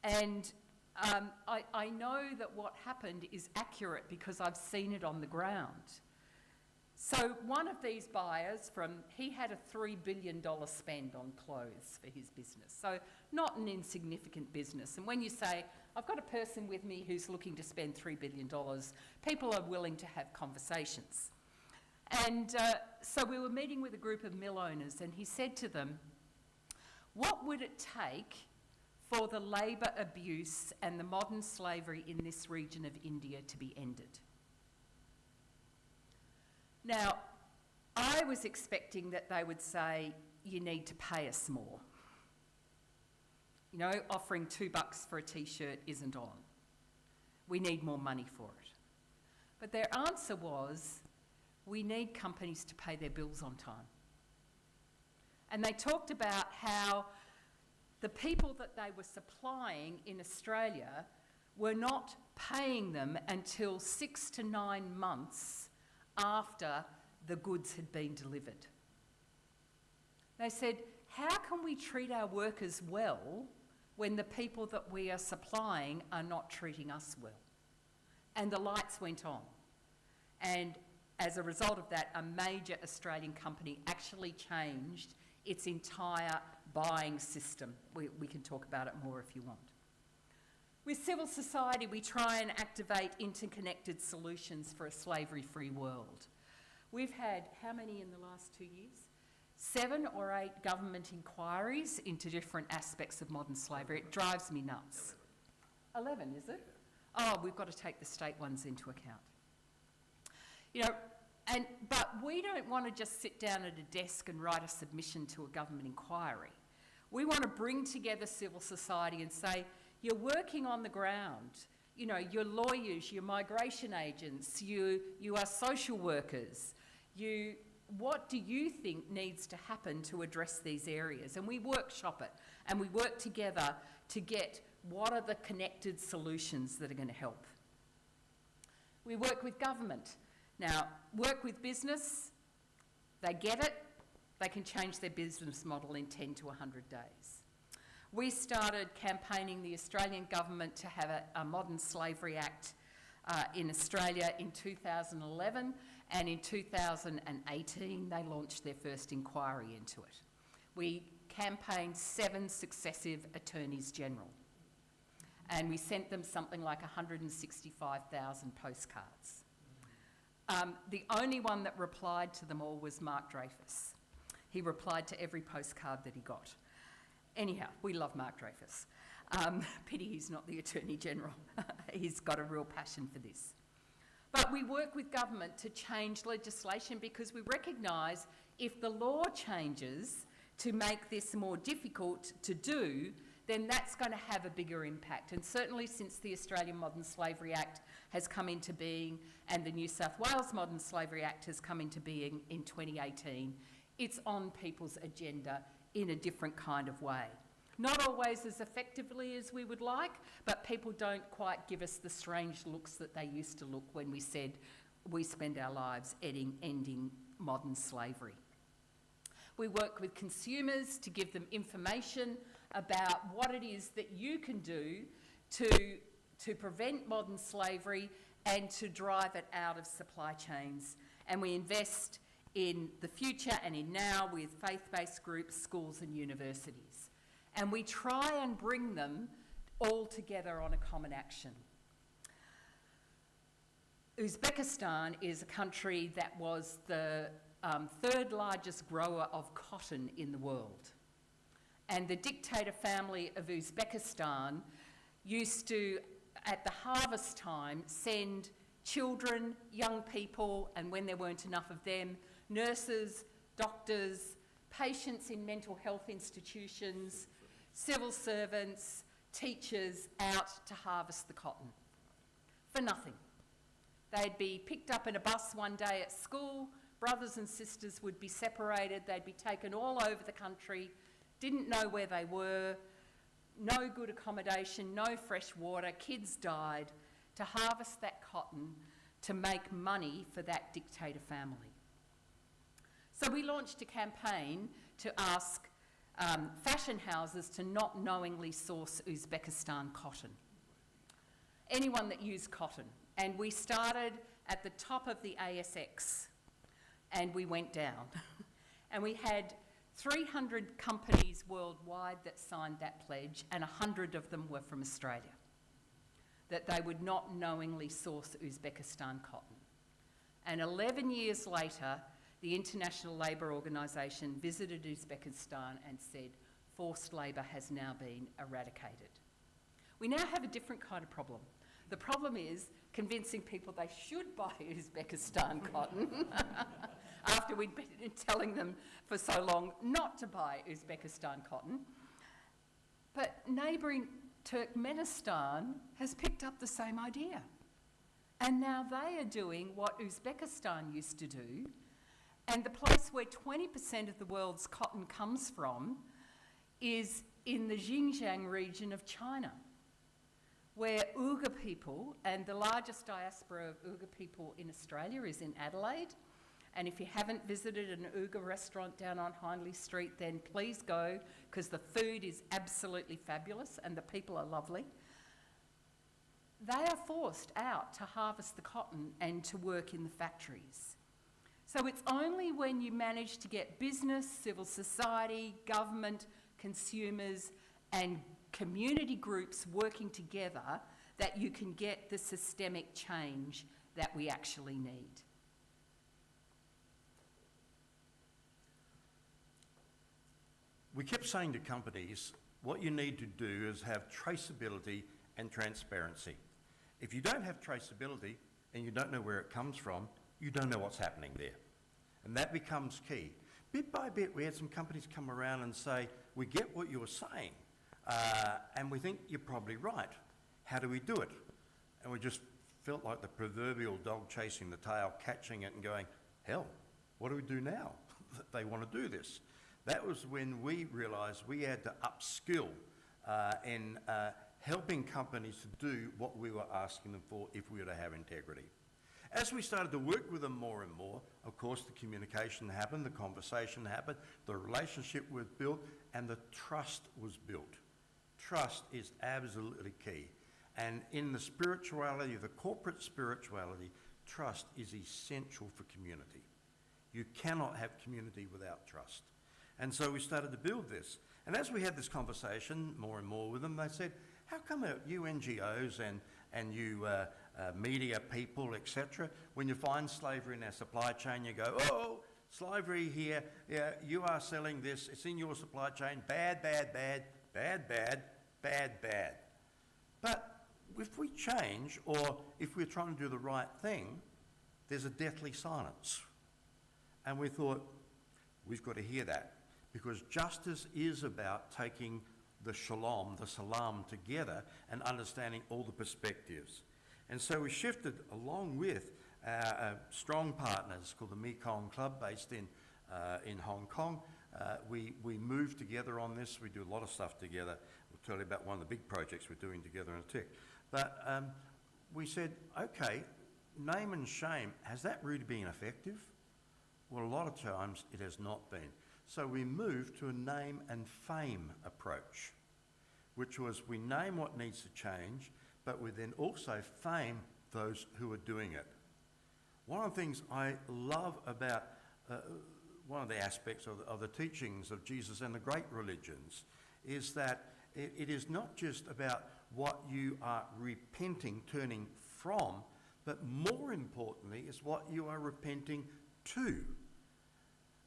And I know that what happened is accurate because I've seen it on the ground. So one of these buyers, he had a $3 billion spend on clothes for his business. So not an insignificant business. And when you say, I've got a person with me who's looking to spend $3 billion, people are willing to have conversations. And so we were meeting with a group of mill owners, and he said to them, what would it take for the labour abuse and the modern slavery in this region of India to be ended? Now, I was expecting that they would say, you need to pay us more. You know, offering $2 for a t-shirt isn't on. We need more money for it. But their answer was, we need companies to pay their bills on time. And they talked about how the people that they were supplying in Australia were not paying them until 6 to 9 months after the goods had been delivered. They said, how can we treat our workers well when the people that we are supplying are not treating us well? And the lights went on. And as a result of that, a major Australian company actually changed its entire buying system. We can talk about it more if you want. With civil society, we try and activate interconnected solutions for a slavery-free world. We've had, how many in the last 2 years? 7 or 8 government inquiries into different aspects of modern slavery. It drives me nuts. 11, is it? Oh, we've got to take the state ones into account. You know, but we don't want to just sit down at a desk and write a submission to a government inquiry. We want to bring together civil society and say, you're working on the ground. You know, you're lawyers, you're migration agents, you are social workers. What do you think needs to happen to address these areas? And we workshop it, and we work together to get what are the connected solutions that are going to help. We work with government. Now, work with business, they get it, they can change their business model in 10 to 100 days. We started campaigning the Australian government to have a Modern Slavery Act in Australia in 2011, and in 2018 they launched their first inquiry into it. We campaigned 7 successive Attorneys General, and we sent them something like 165,000 postcards. The only one that replied to them all was Mark Dreyfus. He replied to every postcard that he got. Anyhow, we love Mark Dreyfus. Pity he's not the Attorney General. He's got a real passion for this. But we work with government to change legislation because we recognise if the law changes to make this more difficult to do, then that's going to have a bigger impact. And certainly since the Australian Modern Slavery Act has come into being and the New South Wales Modern Slavery Act has come into being in 2018, it's on people's agenda in a different kind of way. Not always as effectively as we would like, but people don't quite give us the strange looks that they used to look when we said we spend our lives ending modern slavery. We work with consumers to give them information about what it is that you can do to prevent modern slavery and to drive it out of supply chains. And we invest in the future and in now with faith-based groups, schools and universities. And we try and bring them all together on a common action. Uzbekistan is a country that was the 3rd largest grower of cotton in the world. And the dictator family of Uzbekistan used to, at the harvest time, send children, young people, and when there weren't enough of them, nurses, doctors, patients in mental health institutions, civil servants, teachers out to harvest the cotton for nothing. They'd be picked up in a bus one day at school, brothers and sisters would be separated, they'd be taken all over the country, didn't know where they were, no good accommodation, no fresh water, kids died, to harvest that cotton to make money for that dictator family. So we launched a campaign to ask fashion houses to not knowingly source Uzbekistan cotton. Anyone that used cotton. And we started at the top of the ASX and we went down. And we had 300 companies worldwide that signed that pledge, and 100 of them were from Australia, that they would not knowingly source Uzbekistan cotton. And 11 years later, the International Labour Organisation visited Uzbekistan and said, forced labour has now been eradicated. We now have a different kind of problem. The problem is convincing people they should buy Uzbekistan cotton after we'd been telling them for so long not to buy Uzbekistan cotton. But neighbouring Turkmenistan has picked up the same idea. And now they are doing what Uzbekistan used to do. And the place where 20% of the world's cotton comes from is in the Xinjiang region of China, where Uyghur people, and the largest diaspora of Uyghur people in Australia is in Adelaide. And if you haven't visited an Uyghur restaurant down on Hindley Street, then please go, because the food is absolutely fabulous and the people are lovely. They are forced out to harvest the cotton and to work in the factories. So it's only when you manage to get business, civil society, government, consumers and community groups working together that you can get the systemic change that we actually need. We kept saying to companies, what you need to do is have traceability and transparency. If you don't have traceability and you don't know where it comes from, you don't know what's happening there. And that becomes key. Bit by bit, we had some companies come around and say, we get what you're saying, and we think you're probably right. How do we do it? And we just felt like the proverbial dog chasing the tail, catching it and going, hell, what do we do now that they want to do this? That was when we realised we had to upskill in helping companies to do what we were asking them for if we were to have integrity. As we started to work with them more and more, of course the communication happened, the conversation happened, the relationship was built and the trust was built. trust is absolutely key. And in the spirituality, the corporate spirituality, trust is essential for community. You cannot have community without trust. And so we started to build this. And as we had this conversation more and more with them, they said, how come you NGOs and you media people, etc., when you find slavery in our supply chain, you go, oh, slavery here, yeah, you are selling this, it's in your supply chain, bad, bad, bad, bad, bad, bad, bad. But if we change, or if we're trying to do the right thing, there's a deathly silence. And we thought, we've got to hear that, because justice is about taking the shalom, the salam together and understanding all the perspectives. And so we shifted along with our strong partners called the Mekong Club based in Hong Kong. We moved together on this. We do a lot of stuff together. We'll tell you about one of the big projects we're doing together in a tick. But we said, okay, name and shame, has that really been effective? Well, a lot of times it has not been. So we moved to a name and fame approach, which was we name what needs to change, but we then also fame those who are doing it. One of the things I love about one of the aspects of the teachings of Jesus and the great religions is that it is not just about what you are repenting, turning from, but more importantly is what you are repenting to.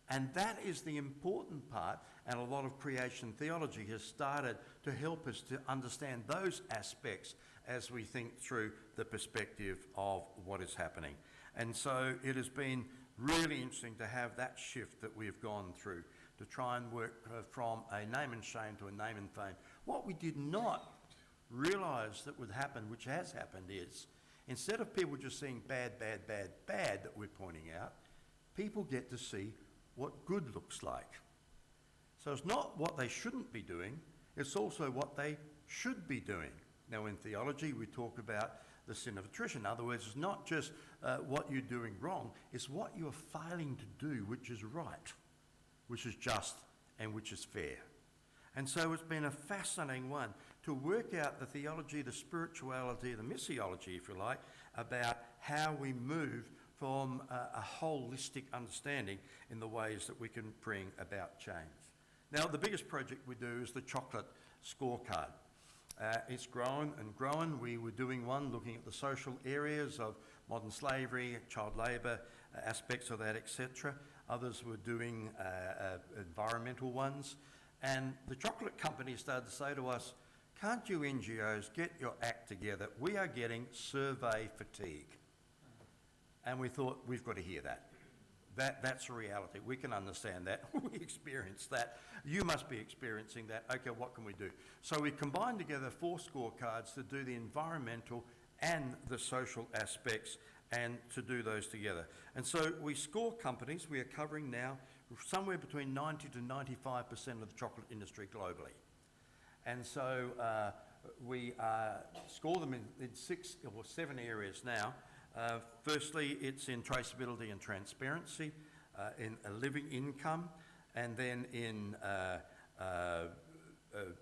And that is the important part, and a lot of creation theology has started to help us to understand those aspects as we think through the perspective of what is happening. And so it has been really interesting to have that shift that we've gone through to try and work from a name and shame to a name and fame. What we did not realise that would happen, which has happened, is instead of people just seeing bad, bad, bad, bad that we're pointing out, people get to see what good looks like. So it's not what they shouldn't be doing, it's also what they should be doing. Now in theology we talk about the sin of attrition. In other words, it's not just what you're doing wrong, it's what you're failing to do which is right, which is just and which is fair. And so it's been a fascinating one to work out the theology, the spirituality, the missiology, if you like, about how we move from a holistic understanding in the ways that we can bring about change. Now, the biggest project we do is the chocolate scorecard. It's grown and grown. We were doing one looking at the social areas of modern slavery, child labour, aspects of that, etc. Others were doing environmental ones. And the chocolate company started to say to us, can't you NGOs get your act together? We are getting survey fatigue. And we thought, we've got to hear that. That's a reality. We can understand that. We experience that. You must be experiencing that. Okay, what can we do? So we combined together 4 scorecards to do the environmental and the social aspects and to do those together. And so we score companies. We are covering now somewhere between 90 to 95% of the chocolate industry globally. And so we score them in 6 or 7 areas now. Firstly, it's in traceability and transparency, in a living income, and then in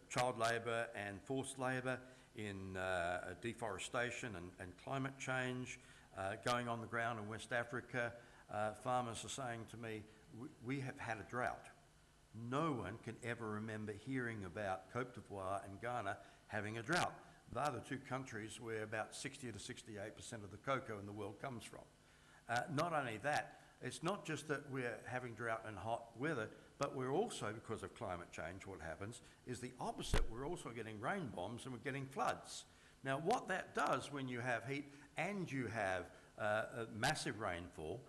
child labour and forced labour, in deforestation and climate change, going on the ground in West Africa. Farmers are saying to me, we have had a drought. No one can ever remember hearing about Côte d'Ivoire and Ghana having a drought. They're the 2 countries where about 60 to 68% of the cocoa in the world comes from. Not only that, it's not just that we're having drought and hot weather, but we're also, because of climate change, what happens is the opposite. We're also getting rain bombs and we're getting floods. Now, what that does when you have heat and you have a massive rainfall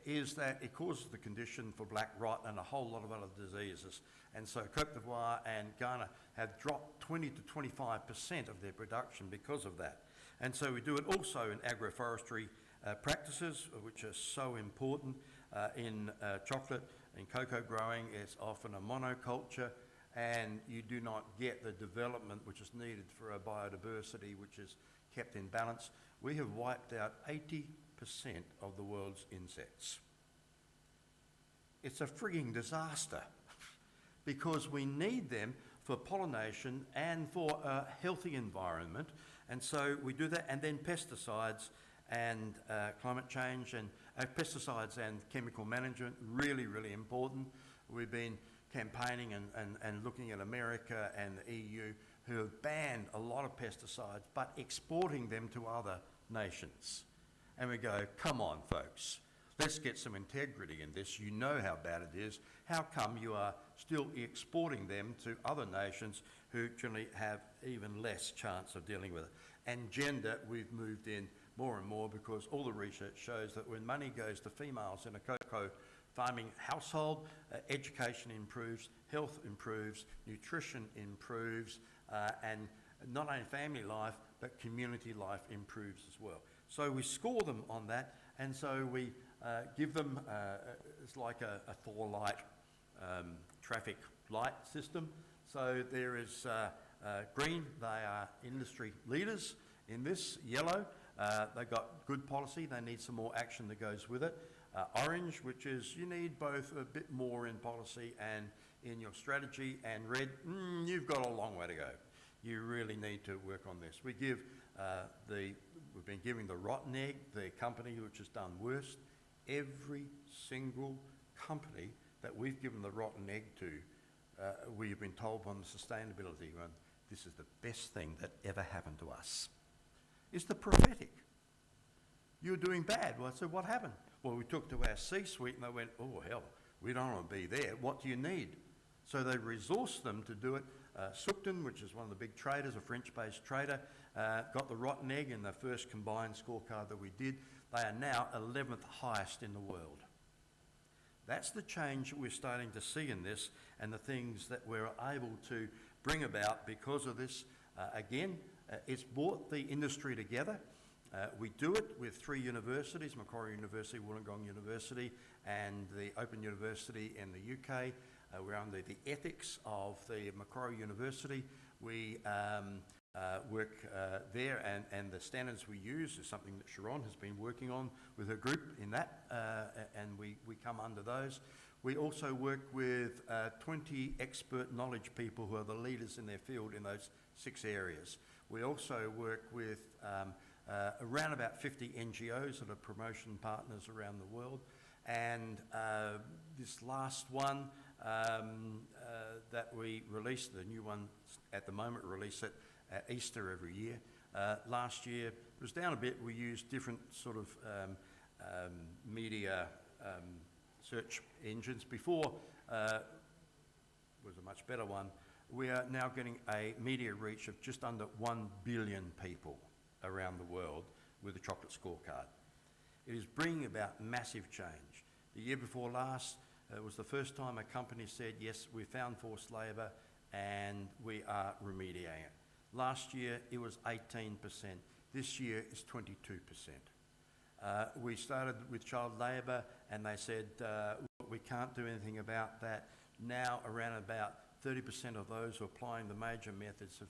is that it causes the condition for black rot and a whole lot of other diseases. And so Côte d'Ivoire and Ghana have dropped 20 to 25% of their production because of that. And so we do it also in agroforestry practices, which are so important in chocolate. In cocoa growing, it's often a monoculture, and you do not get the development which is needed for a biodiversity which is kept in balance. We have wiped out 80% of the world's insects. It's a frigging disaster because we need them for pollination and for a healthy environment. And so we do that, and then pesticides and climate change and pesticides and chemical management, really, really important. We've been campaigning and looking at America and the EU, who have banned a lot of pesticides, but exporting them to other nations. And we go, come on, folks, let's get some integrity in this. You know how bad it is. How come you are still exporting them to other nations who generally have even less chance of dealing with it? And gender, we've moved in more and more, because all the research shows that when money goes to females in a cocoa farming household, education improves, health improves, nutrition improves, and not only family life, but community life improves as well. So we score them on that, and so we give them, it's like a four-light traffic light system. So there is green, they are industry leaders in this. Yellow, they've got good policy, they need some more action that goes with it. Orange, which is you need both a bit more in policy and in your strategy, and red, you've got a long way to go. You really need to work on this. We give we've been giving the rotten egg, the company which has done worst. Every single company that we've given the rotten egg to, we've been told on the sustainability run, this is the best thing that ever happened to us. It's the prophetic. You're doing bad. Well, I said, what happened? Well, we took to our C-suite and they went, oh, hell, we don't want to be there. What do you need? So they resourced them to do it. Sukten, which is one of the big traders, a French-based trader, got the rotten egg in the first combined scorecard that we did. They are now 11th highest in the world. That's the change that we're starting to see in this, and the things that we're able to bring about because of this. Again, it's brought the industry together. We do it with 3 universities, Macquarie University, Wollongong University, and the Open University in the UK. We're under the ethics of the Macquarie University. We work there, and the standards we use is something that Sharon has been working on with her group in that, and we come under those. We also work with 20 expert knowledge people who are the leaders in their field in those 6 areas. We also work with around about 50 NGOs that are promotion partners around the world. And this last one that we released, the new one at the moment, release it at Easter every year. Last year it was down a bit. We used different sort of media search engines. Before was a much better one. We are now getting a media reach of just under 1 billion people around the world with the chocolate scorecard. It is bringing about massive change. The year before last was the first time a company said, yes, we found forced labour and we are remediating it. Last year it was 18%. This year it's 22%. We started with child labour and they said, we can't do anything about that. Now around about 30% of those who are applying the major methods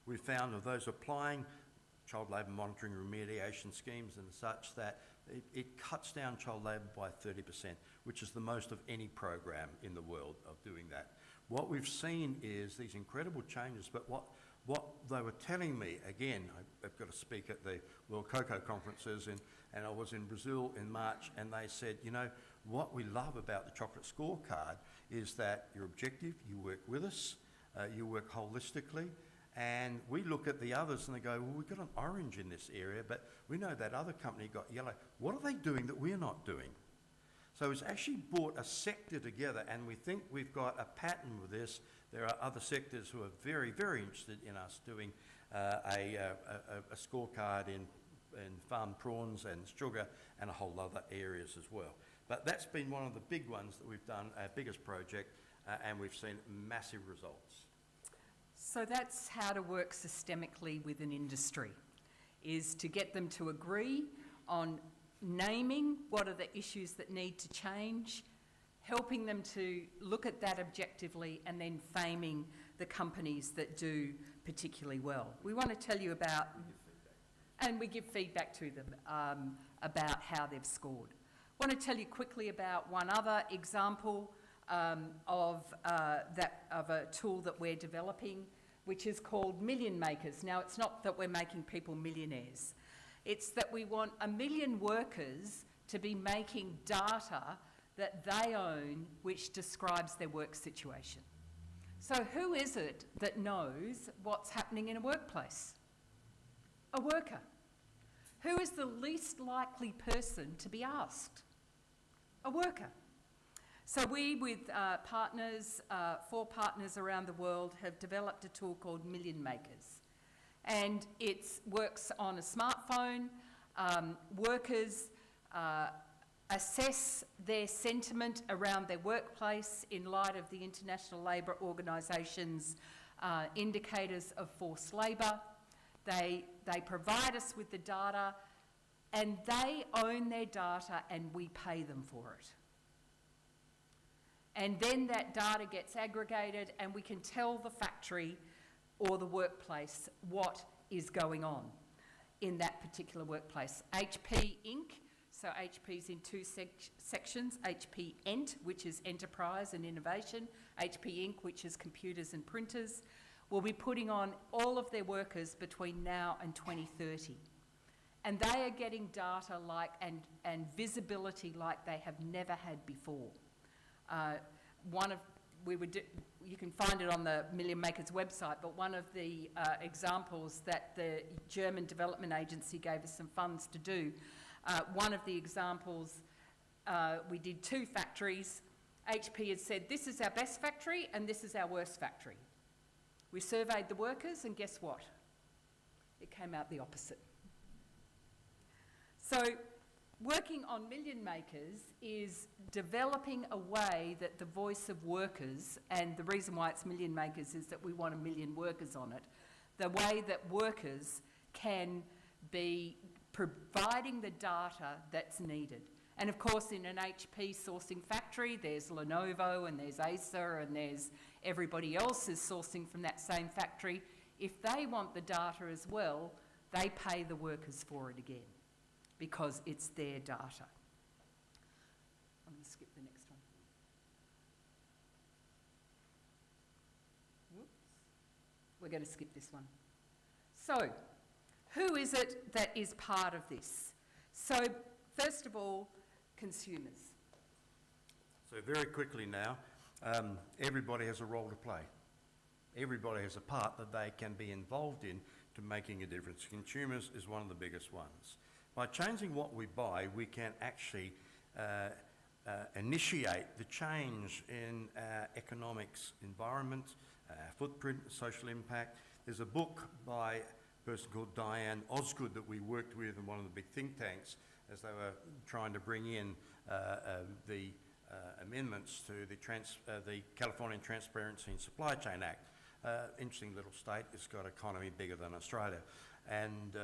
we found of those applying child labour monitoring remediation schemes and such, that it cuts down child labour by 30%, which is the most of any program in the world of doing that. What we've seen is these incredible changes, but what they were telling me, again, I've got to speak at the World Cocoa conferences, and I was in Brazil in March, and they said, you know, what we love about the chocolate scorecard is that you're objective, you work with us, you work holistically, and we look at the others and they go, well, we've got an orange in this area, but we know that other company got yellow. What are they doing that we're not doing? So it's actually brought a sector together, and we think we've got a pattern with this. There are other sectors who are very, very interested in us doing a scorecard in farmed prawns and sugar and a whole other areas as well. But that's been one of the big ones that we've done, our biggest project, and we've seen massive results. So that's how to work systemically with an industry, is to get them to agree on naming what are the issues that need to change, helping them to look at that objectively, and then faming the companies that do particularly well. We want to tell you about, and we give feedback to them about how they've scored. I want to tell you quickly about one other example. of a tool that we're developing, which is called Million Makers. Now, it's not that we're making people millionaires. It's that we want 1 million workers to be making data that they own, which describes their work situation. So who is it that knows what's happening in a workplace? A worker. Who is the least likely person to be asked? A worker. So we, with partners, 4 partners around the world, have developed a tool called Million Makers. And it works on a smartphone. Workers assess their sentiment around their workplace in light of the International Labour Organisation's indicators of forced labour. They provide us with the data, and they own their data, and we pay them for it. And then that data gets aggregated, and we can tell the factory or the workplace what is going on in that particular workplace. HP Inc., so HP's in 2 sections, HP Ent, which is enterprise and innovation, HP Inc., which is computers and printers, will be putting on all of their workers between now and 2030. And they are getting data like and visibility like they have never had before. You can find it on the Million Makers website, but one of the examples that the German Development Agency gave us some funds to do, one of the examples, we did 2 factories. HP had said, this is our best factory and this is our worst factory. We surveyed the workers, and guess what? It came out the opposite. So working on Million Makers is developing a way that the voice of workers, and the reason why it's Million Makers is that we want 1 million workers on it, the way that workers can be providing the data that's needed. And of course, in an HP sourcing factory, there's Lenovo and there's Acer and there's everybody else is sourcing from that same factory. If they want the data as well, they pay the workers for it again, because it's their data. I'm going to skip the next one. Whoops. We're going to skip this one. So, who is it that is part of this? So, first of all, consumers. So very quickly now, everybody has a role to play. Everybody has a part that they can be involved in to making a difference. Consumers is one of the biggest ones. By changing what we buy, we can actually initiate the change in our economics environment, footprint, social impact. There's a book by a person called Diane Osgood that we worked with in one of the big think tanks as they were trying to bring in the amendments to the Californian Transparency in Supply Chain Act. Interesting little state. It's got an economy bigger than Australia. And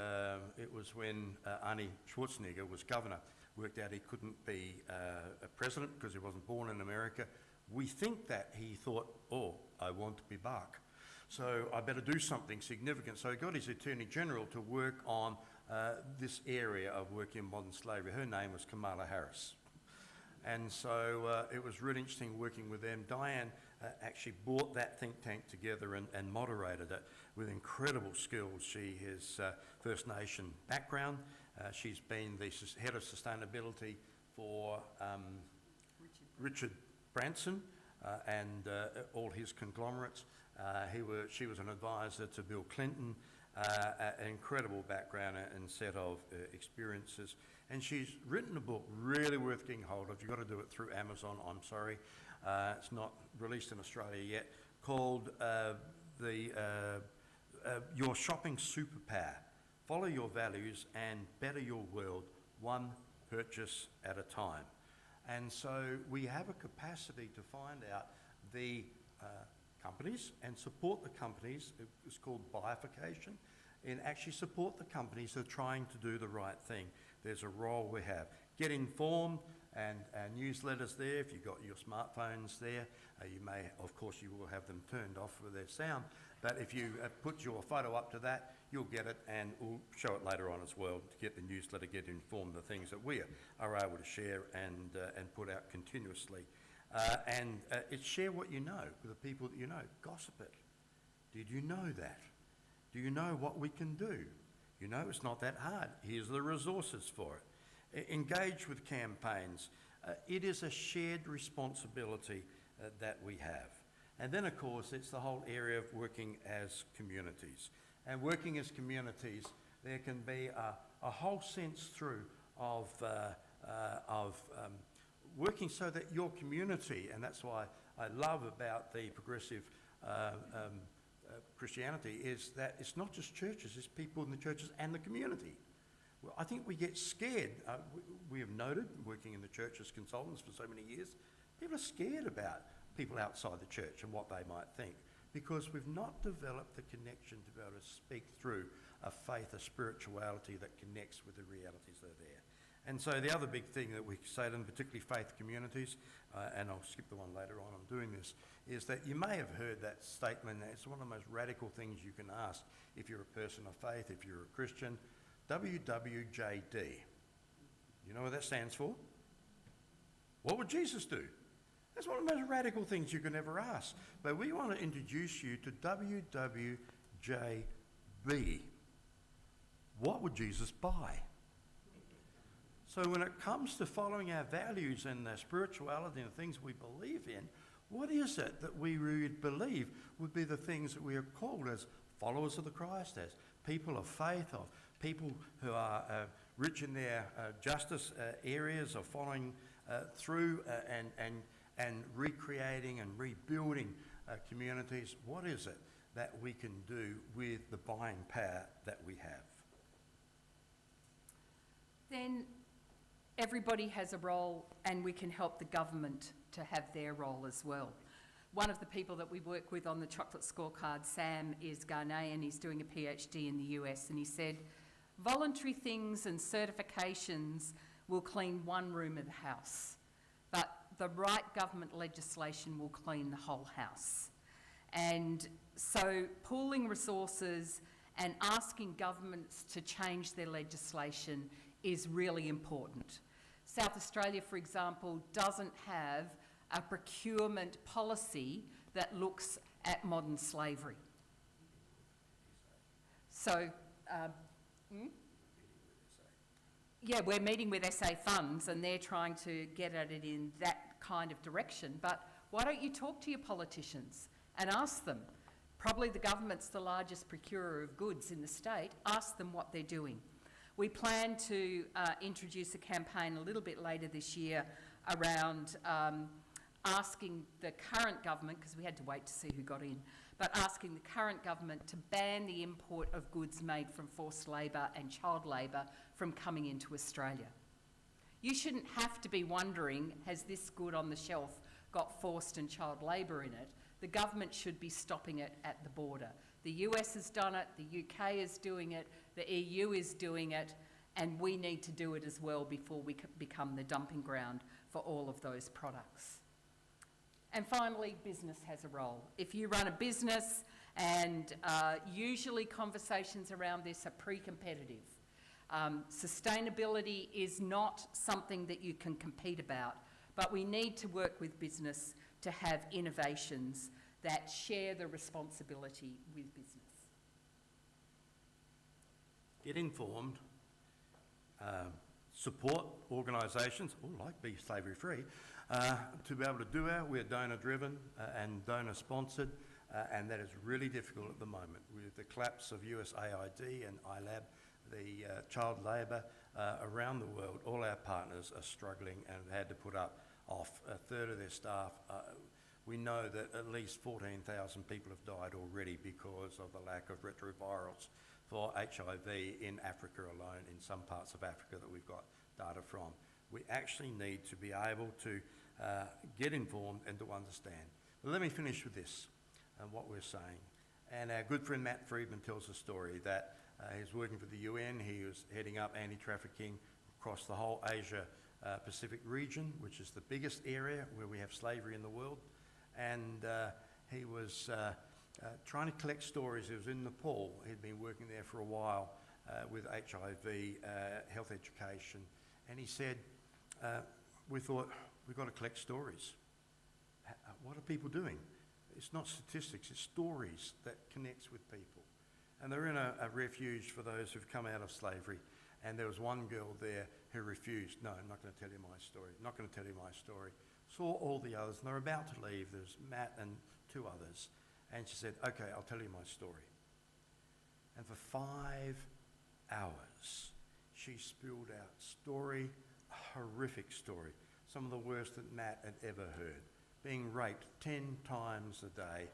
it was when Arnie Schwarzenegger was governor, worked out he couldn't be a president because he wasn't born in America. We think that he thought, oh, I want to be back, so I better do something significant. So he got his Attorney General to work on this area of working in modern slavery. Her name was Kamala Harris. And so it was really interesting working with them. Diane actually brought that think tank together and moderated it with incredible skills. She has First Nation background. She's been the head of sustainability for Richard Branson and all his conglomerates. She was an advisor to Bill Clinton. An incredible background and set of experiences. And she's written a book really worth getting hold of. You've got to do it through Amazon, I'm sorry. It's not released in Australia yet, called Your Shopping Superpower. Follow your values and better your world, one purchase at a time. And so we have a capacity to find out the companies and support the companies. It's called bifurcation, and actually support the companies that are trying to do the right thing. There's a role we have. Get informed, and our newsletters there. If you've got your smartphones there, you may, of course, you will have them turned off for their sound. But if you put your photo up to that, you'll get it, and we'll show it later on as well to get the newsletter, get informed the things that we are able to share and put out continuously. It's share what you know with the people that you know. Gossip it. Did you know that? Do you know what we can do? You know, it's not that hard. Here's the resources for it. Engage with campaigns. It is a shared responsibility that we have. And then, of course, it's the whole area of working as communities. And working as communities, there can be a whole sense through of working so that your community, and that's why I love about the progressive Christianity, is that it's not just churches, it's people in the churches and the community. Well, I think we get scared. We have noted, working in the church as consultants for so many years, people are scared about people outside the church and what they might think, because we've not developed the connection to be able to speak through a faith, a spirituality that connects with the realities that are there. And so the other big thing that we say to them, particularly faith communities, and I'll skip the one later on, I'm doing this, is that you may have heard that statement, that it's one of the most radical things you can ask if you're a person of faith, if you're a Christian, WWJD. You know what that stands for? What would Jesus do? That's one of the most radical things you can ever ask. But we want to introduce you to WWJB. What would Jesus buy? So when it comes to following our values and the spirituality and the things we believe in, what is it that we would believe would be the things that we are called as followers of the Christ, as people of faith, of people who are rich in their justice areas, of following through and recreating and rebuilding communities? What is it that we can do with the buying power that we have? Then everybody has a role, and we can help the government to have their role as well. One of the people that we work with on the chocolate scorecard, Sam, is Ghanaian. He's doing a PhD in the US, and he said, voluntary things and certifications will clean one room of the house, but the right government legislation will clean the whole house. And so pooling resources and asking governments to change their legislation is really important. South Australia, for example, doesn't have a procurement policy that looks at modern slavery. So, yeah, we're meeting with SA Funds and they're trying to get at it in that kind of direction. But why don't you talk to your politicians and ask them? Probably the government's the largest procurer of goods in the state. Ask them what they're doing. We plan to introduce a campaign a little bit later this year around asking the current government, because we had to wait to see who got in, but asking the current government to ban the import of goods made from forced labour and child labour from coming into Australia. You shouldn't have to be wondering, has this good on the shelf got forced and child labour in it? The government should be stopping it at the border. The US has done it, the UK is doing it, the EU is doing it, and we need to do it as well before we become the dumping ground for all of those products. And finally, business has a role. If you run a business, and usually conversations around this are pre-competitive. Sustainability is not something that you can compete about, but we need to work with business to have innovations that share the responsibility with business. Get informed, support organisations, like Be Slavery Free, to be able to do our, we're donor driven and donor sponsored, and that is really difficult at the moment. With the collapse of USAID and ILAB, the child labour around the world, all our partners are struggling and have had to put up off a third of their staff. We know that at least 14,000 people have died already because of the lack of retrovirals for HIV in Africa alone, in some parts of Africa that we've got data from. We actually need to be able to get informed and to understand. But let me finish with this and what we're saying. And our good friend Matt Friedman tells a story that he's working for the UN. He was heading up anti-trafficking across the whole Asia Pacific region, which is the biggest area where we have slavery in the world. And he was trying to collect stories. He was in Nepal. He'd been working there for a while with HIV, health education. And he said, we thought, we've got to collect stories. what are people doing? It's not statistics, it's stories that connects with people. And they're in a refuge for those who've come out of slavery. And there was one girl there who refused. No, I'm not going to tell you my story. Not going to tell you my story. Saw all the others, and they're about to leave. There's Matt and 2 others. And she said, okay, I'll tell you my story. And for 5 hours, she spilled out story, a horrific story, some of the worst that Matt had ever heard. Being raped 10 times a day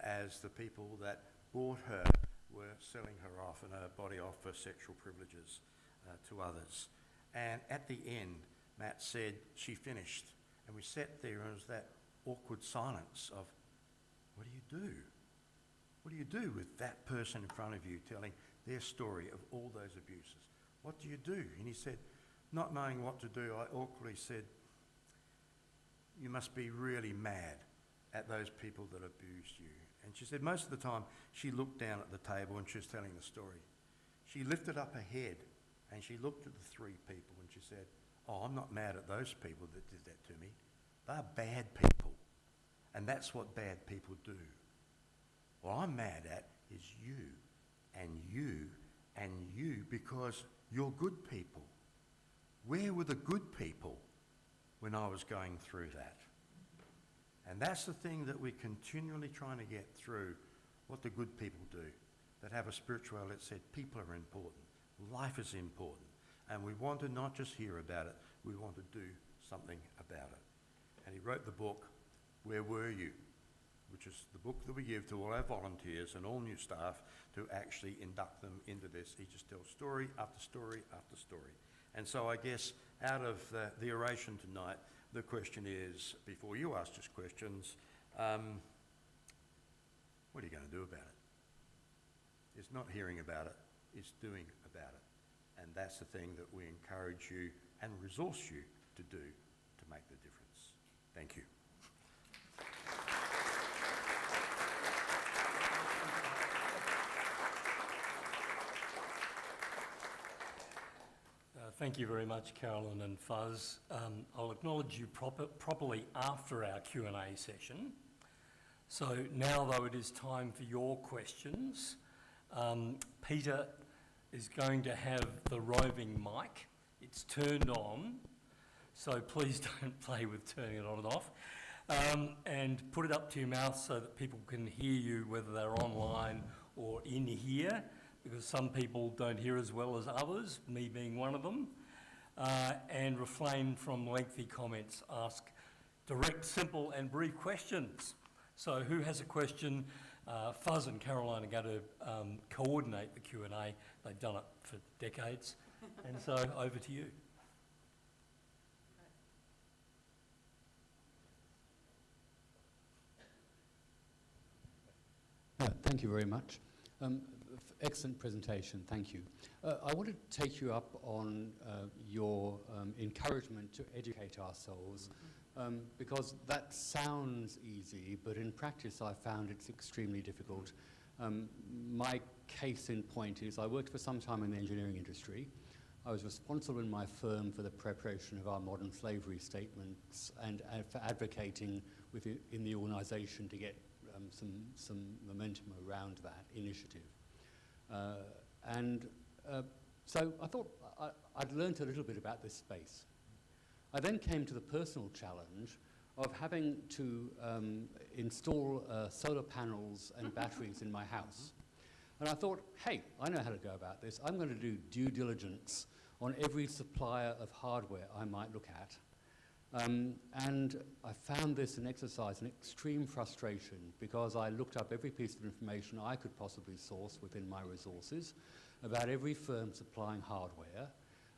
as the people that bought her were selling her off and her body off for sexual privileges to others. And at the end, Matt said she finished. And we sat there and it was that awkward silence of, what do you do? What do you do with that person in front of you telling their story of all those abuses? What do you do? And he said, not knowing what to do, I awkwardly said, you must be really mad at those people that abused you. And she said most of the time she looked down at the table and she was telling the story. She lifted up her head and she looked at the 3 people and she said, oh, I'm not mad at those people that did that to me. They're bad people. And that's what bad people do. What I'm mad at is you and you and you, because you're good people. Where were the good people when I was going through that? And that's the thing that we're continually trying to get through, what the good people do, that have a spirituality that said people are important, life is important, and we want to not just hear about it, we want to do something about it. And he wrote the book, Where Were You?, which is the book that we give to all our volunteers and all new staff to actually induct them into this. He just tells story after story after story. And so I guess out of the oration tonight, the question is, before you ask just questions, what are you going to do about it? It's not hearing about it, it's doing about it. And that's the thing that we encourage you and resource you to do to make the difference. Thank you. Thank you very much, Carolyn and Fuzz. I'll acknowledge you properly after our Q&A session. So now, though, it is time for your questions. Peter is going to have the roving mic. It's turned on, so please don't play with turning it on and off. And put it up to your mouth so that people can hear you, whether they're online or in here, because some people don't hear as well as others, me being one of them, and refrain from lengthy comments. Ask direct, simple and brief questions. So who has a question? Fuzz and Caroline are going to coordinate the Q&A. They've done it for decades. And so over to you. Thank you very much. Excellent presentation, thank you. I want to take you up on your encouragement to educate ourselves, because that sounds easy, but in practice I found it's extremely difficult. My case in point is I worked for some time in the engineering industry. I was responsible in my firm for the preparation of our modern slavery statements and for advocating in the organisation to get some momentum around that initiative. So I thought I'd learnt a little bit about this space. I then came to the personal challenge of having to install solar panels and batteries in my house. And I thought, hey, I know how to go about this. I'm going to do due diligence on every supplier of hardware I might look at. And I found this an exercise in extreme frustration, because I looked up every piece of information I could possibly source within my resources about every firm supplying hardware,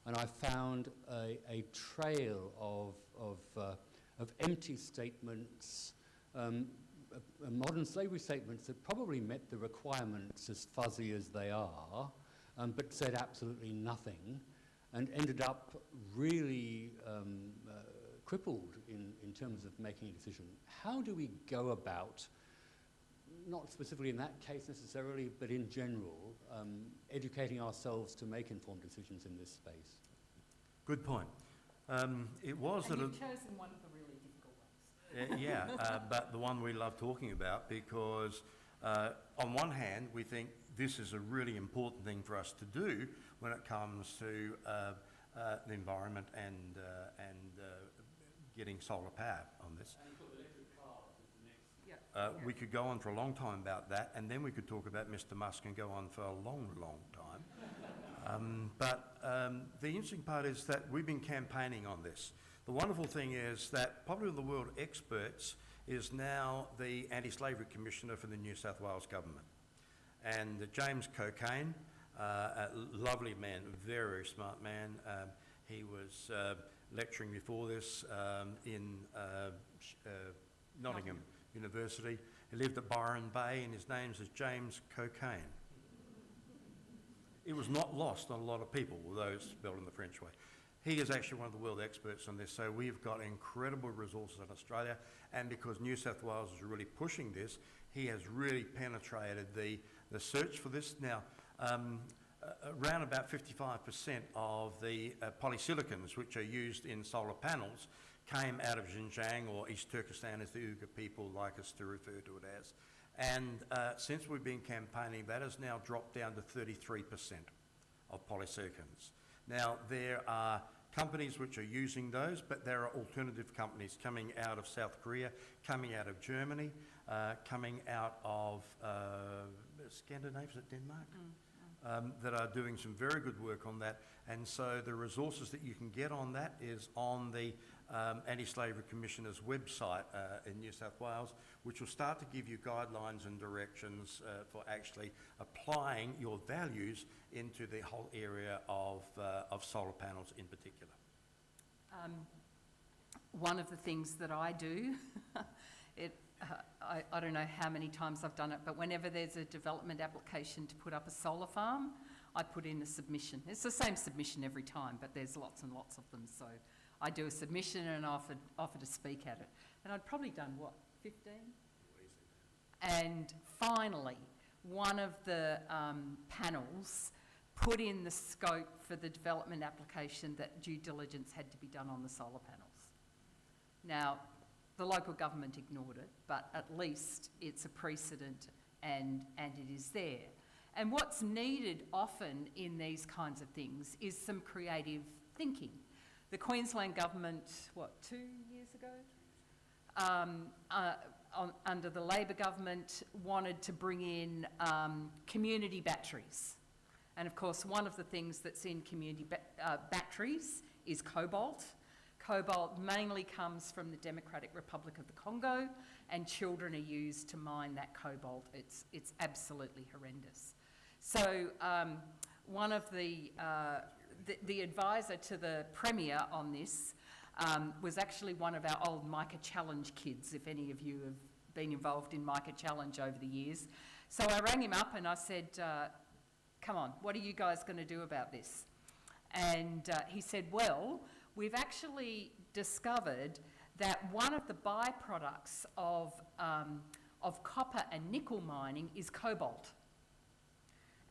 and I found a trail of empty statements, modern slavery statements that probably met the requirements as fuzzy as they are, but said absolutely nothing, and ended up really crippled in terms of making a decision. How do we go about, not specifically in that case necessarily, but in general, educating ourselves to make informed decisions in this space? Good point. It was And that you've chosen one of the really difficult ones. But the one we love talking about because on one hand we think this is a really important thing for us to do when it comes to the environment and getting solar power on this. We could go on for a long time about that, and then we could talk about Mr. Musk and go on for a long, long time. But the interesting part is that we've been campaigning on this. The wonderful thing is that probably the world experts is now the Anti-Slavery Commissioner for the New South Wales Government. And James Cocaine, a lovely man, very smart man. He was lecturing before this in Nottingham University. He lived at Byron Bay, and his name is James Cocaine. It was not lost on a lot of people, those spelled in the French way. He is actually one of the world experts on this, so we've got incredible resources in Australia, and because New South Wales is really pushing this, he has really penetrated the search for this. Now, around about 55% of the polysilicons which are used in solar panels came out of Xinjiang, or East Turkestan as the Uyghur people like us to refer to it as. And since we've been campaigning, that has now dropped down to 33% of polysilicons. Now, there are companies which are using those, but there are alternative companies coming out of South Korea, coming out of Germany, coming out of Scandinavia, is it Denmark? That are doing some very good work on that. And so the resources that you can get on that is on the Anti-Slavery Commissioner's website in New South Wales, which will start to give you guidelines and directions for actually applying your values into the whole area of solar panels in particular. One of the things that I do, I don't know how many times I've done it, but whenever there's a development application to put up a solar farm, I put in a submission. It's the same submission every time, but there's lots and lots of them. So I do a submission and offer to speak at it. And I'd probably done, what, 15? And finally, one of the panels put in the scope for the development application that due diligence had to be done on the solar panels. Now, the local government ignored it, but at least it's a precedent and it is there. And what's needed often in these kinds of things is some creative thinking. The Queensland government, 2 years ago, under the Labor government, wanted to bring in community batteries. And of course, one of the things that's in community batteries is cobalt. Cobalt mainly comes from the Democratic Republic of the Congo, and children are used to mine that cobalt. It's absolutely horrendous. So one of the advisor to the Premier on this was actually one of our old Mica Challenge kids, if any of you have been involved in Mica Challenge over the years. So I rang him up and I said, come on, what are you guys going to do about this? And he said, well, we've actually discovered that one of the byproducts of copper and nickel mining is cobalt.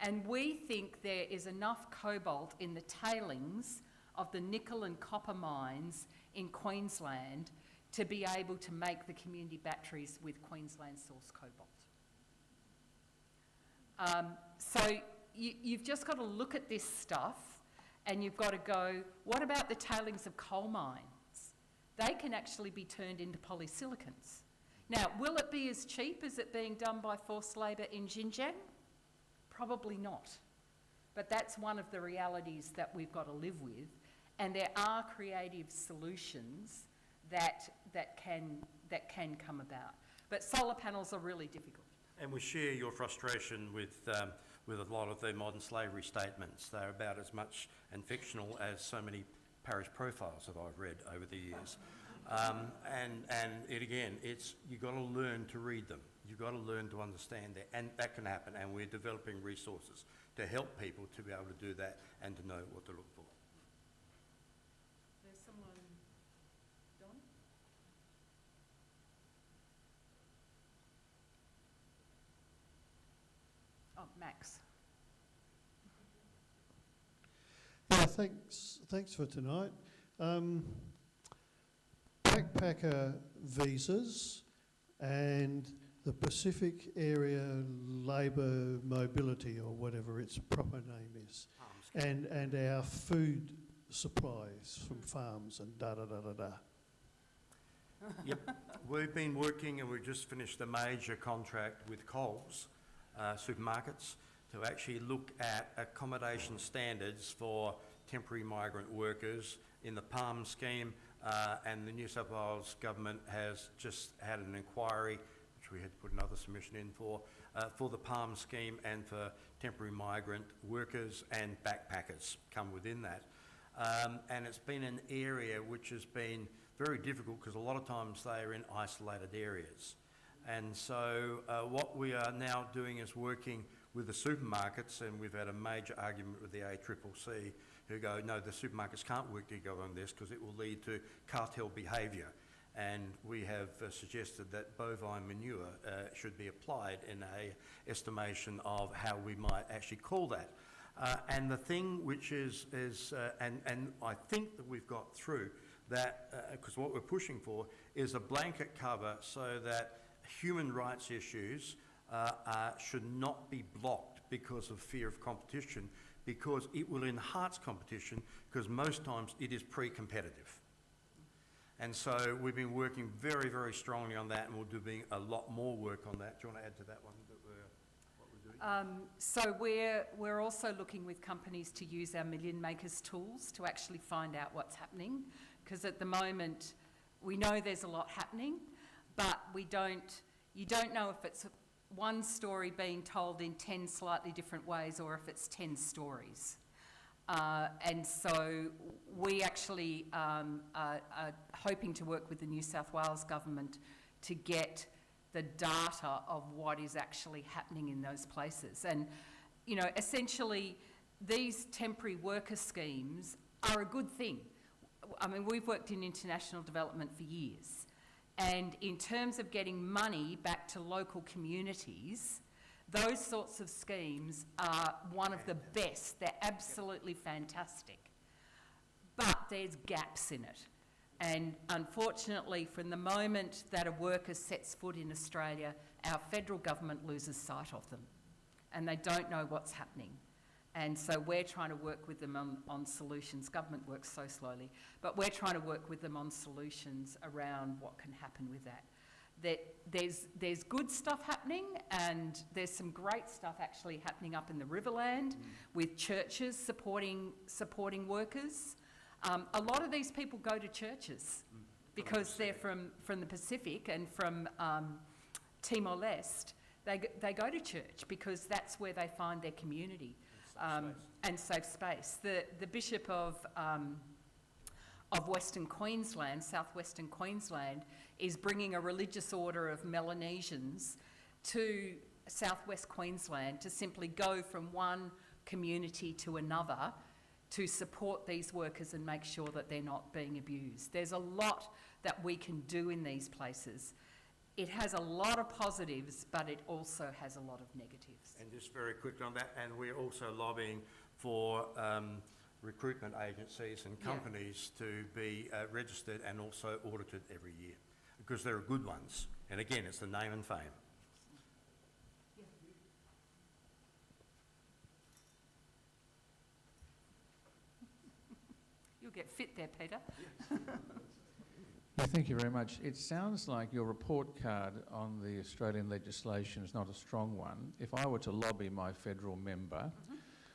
And we think there is enough cobalt in the tailings of the nickel and copper mines in Queensland to be able to make the community batteries with Queensland source cobalt. So you've just got to look at this stuff and you've got to go, what about the tailings of coal mines? They can actually be turned into polysilicons. Now, will it be as cheap as it being done by forced labour in Xinjiang? Probably not. But that's one of the realities that we've got to live with. And there are creative solutions that can come about. But solar panels are really difficult. And we share your frustration with a lot of the modern slavery statements. They're about as much and fictional as so many parish profiles that I've read over the years. You've got to learn to read them. You've got to learn to understand it, and that can happen. And we're developing resources to help people to be able to do that and to know what to look for. There's someone, Don? Oh, Max. Yeah, thanks for tonight. backpacker visas and the Pacific Area Labour Mobility, or whatever its proper name is, and our food supplies from farms and da-da-da-da-da. Yep, we've been working and we've just finished a major contract with Coles supermarkets to actually look at accommodation standards for temporary migrant workers in the PALM scheme, and the New South Wales government has just had an inquiry, which we had to put another submission in for the PALM scheme and for temporary migrant workers and backpackers come within that. And it's been an area which has been very difficult because a lot of times they are in isolated areas. And so what we are now doing is working with the supermarkets, and we've had a major argument with the ACCC, who go, no, the supermarkets can't work together on this because it will lead to cartel behaviour. And we have suggested that bovine manure should be applied in a estimation of how we might actually call that. And the thing which is and I think that we've got through that, because what we're pushing for is a blanket cover so that human rights issues should not be blocked because of fear of competition, because it will enhance competition, because most times it is pre-competitive. And so we've been working very, very strongly on that, and we'll do a lot more work on that. Do you want to add to that one? What we're doing? So we're also looking with companies to use our Million Makers tools to actually find out what's happening, because at the moment we know there's a lot happening, but you don't know if it's one story being told in 10 slightly different ways or if it's 10 stories. And so we actually are hoping to work with the New South Wales government to get the data of what is actually happening in those places. And, you know, essentially these temporary worker schemes are a good thing. I mean, we've worked in international development for years. And in terms of getting money back to local communities, those sorts of schemes are one of the best. They're absolutely fantastic. But there's gaps in it. And unfortunately, from the moment that a worker sets foot in Australia, our federal government loses sight of them. And they don't know what's happening. And so we're trying to work with them on solutions. Government works so slowly, but we're trying to work with them on solutions around what can happen with that. There's good stuff happening, and there's some great stuff actually happening up in the Riverland with churches supporting workers. A lot of these people go to churches because they're from the Pacific and from Timor-Leste. They go to church because that's where they find their community. And safe space. The Bishop of Western Queensland, southwestern Queensland, is bringing a religious order of Melanesians to southwest Queensland to simply go from one community to another to support these workers and make sure that they're not being abused. There's a lot that we can do in these places. It has a lot of positives, but it also has a lot of negatives. And just very quickly on that, and we're also lobbying for recruitment agencies and companies to be registered and also audited every year, because there are good ones. And again, it's the name and fame. Yeah. You'll get fit there, Peter. Yeah, thank you very much. It sounds like your report card on the Australian legislation is not a strong one. If I were to lobby my federal member,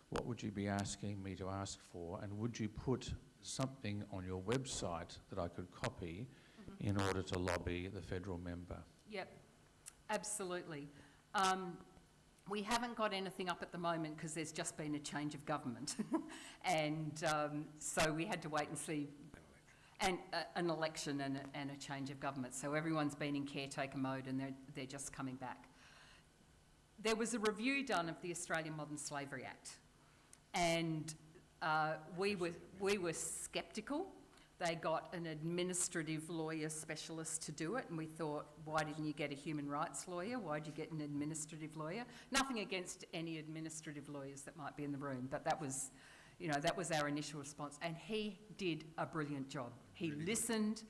what would you be asking me to ask for? And would you put something on your website that I could copy in order to lobby the federal member? Yep, absolutely. We haven't got anything up at the moment because there's just been a change of government. And so we had to wait and see. And an election and a change of government. So everyone's been in caretaker mode and they're just coming back. There was a review done of the Australian Modern Slavery Act, and we were sceptical. They got an administrative lawyer specialist to do it, and we thought, why didn't you get a human rights lawyer? Why did you get an administrative lawyer? Nothing against any administrative lawyers that might be in the room, but that was our initial response, and he did a brilliant job. He listened.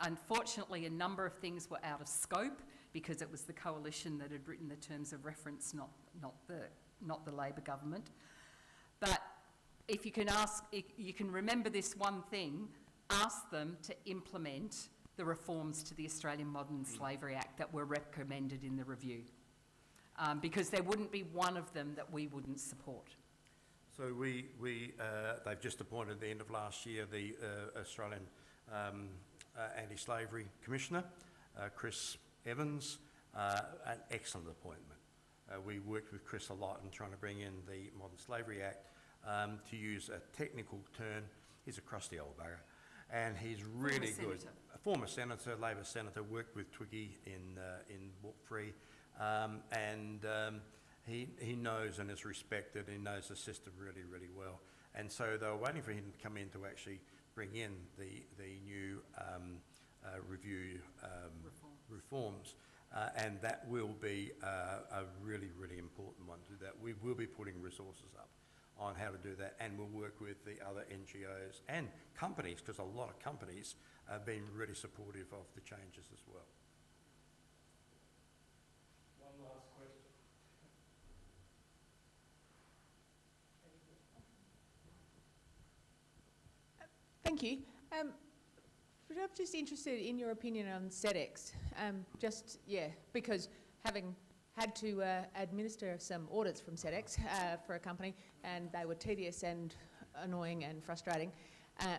Unfortunately, a number of things were out of scope because it was the coalition that had written the terms of reference, not the Labor government. But if you can remember this one thing, ask them to implement the reforms to the Australian Modern Slavery Act that were recommended in the review, because there wouldn't be one of them that we wouldn't support. So they've just appointed at the end of last year the Australian Anti-Slavery Commissioner, Chris Evans, an excellent appointment. We worked with Chris a lot in trying to bring in the Modern Slavery Act. To use a technical term, he's a crusty old bugger, and he's really good. A former senator, Labor senator, worked with Twiggy in Walk Free, and he knows and is respected. He knows the system really, really well. And so they were waiting for him to come in to actually bring in the new review reforms. And that will be a really, really important one to do that. We will be putting resources up on how to do that, and we'll work with the other NGOs and companies, because a lot of companies have been really supportive of the changes as well. One last question. Thank you. I'm just interested in your opinion on SEDEX. Because having had to administer some audits from SEDEX for a company, and they were tedious and annoying and frustrating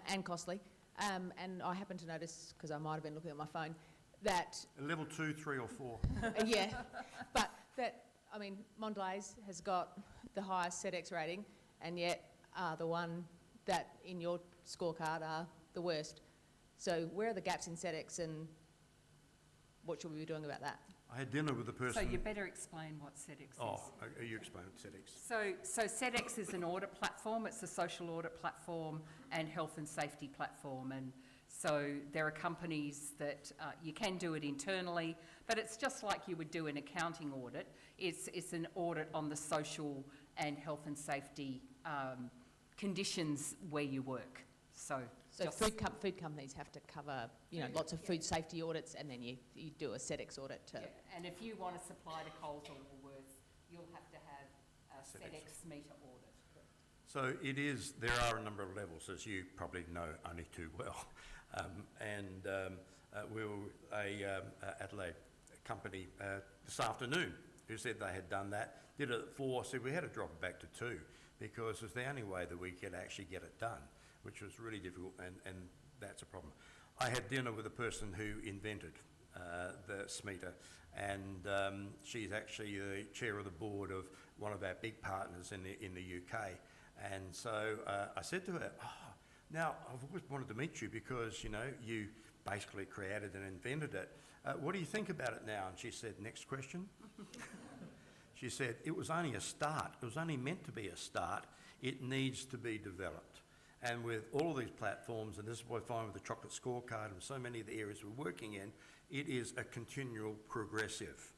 and costly. And I happened to notice, because I might have been looking at my phone, that... Level 2, 3 or 4. Yeah, but that, I mean, Mondelez has got the highest SEDEX rating, and yet are the one that in your scorecard are the worst. So where are the gaps in SEDEX, and what should we be doing about that? I had dinner with the person... So you better explain what SEDEX is. Oh, you explain SEDEX. So SEDEX is an audit platform. It's a social audit platform and health and safety platform. And so there are companies that you can do it internally, but it's just like you would do an accounting audit. It's an audit on the social and health and safety conditions where you work. So food companies have to cover, lots of food safety audits, and then you do a SEDEX audit too. Yeah. And if you want to supply to Coles or Woolworths, you'll have to have a SEDEX meter audit. So there are a number of levels, as you probably know only too well. We were at Adelaide company this afternoon who said they had done that, did it at 4, said we had to drop it back to 2 because it's the only way that we could actually get it done, which was really difficult, and that's a problem. I had dinner with a person who invented the SMETA, and she's actually the chair of the board of one of our big partners in the UK. And so I said to her, now I've always wanted to meet you because, you basically created and invented it. What do you think about it now? And she said, next question. She said, it was only a start. It was only meant to be a start. It needs to be developed. And with all of these platforms, and this is what I find with the chocolate scorecard and so many of the areas we're working in, it is a continual progressive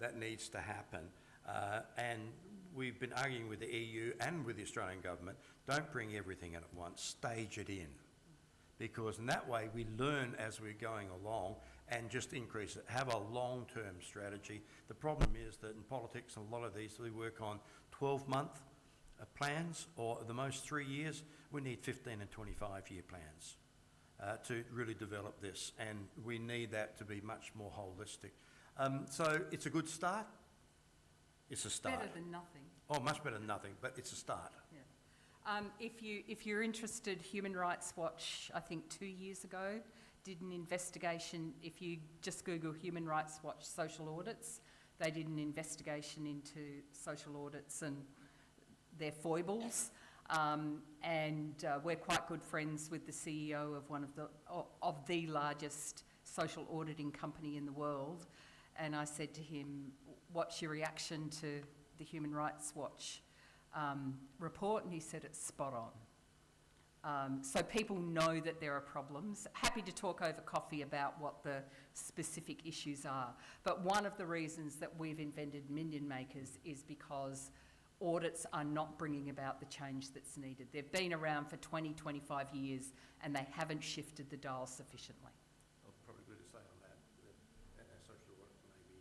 that needs to happen. And we've been arguing with the EU and with the Australian government, don't bring everything in at once, stage it in. Because in that way we learn as we're going along and just increase it, have a long-term strategy. The problem is that in politics, a lot of these, we work on 12-month plans, or the most 3 years. We need 15 and 25-year plans to really develop this, and we need that to be much more holistic. So it's a good start. It's a start. Better than nothing. Oh, much better than nothing, but it's a start. Yeah. If you're interested, Human Rights Watch, I think 2 years ago, did an investigation. If you just Google Human Rights Watch social audits, they did an investigation into social audits and their foibles. We're quite good friends with the CEO of one of the largest social auditing company in the world. And I said to him, what's your reaction to the Human Rights Watch report? And he said it's spot on. So people know that there are problems. Happy to talk over coffee about what the specific issues are. But one of the reasons that we've invented Minion Makers is because audits are not bringing about the change that's needed. They've been around for 20, 25 years and they haven't shifted the dial sufficiently. I'll probably good to say on that a social audit maybe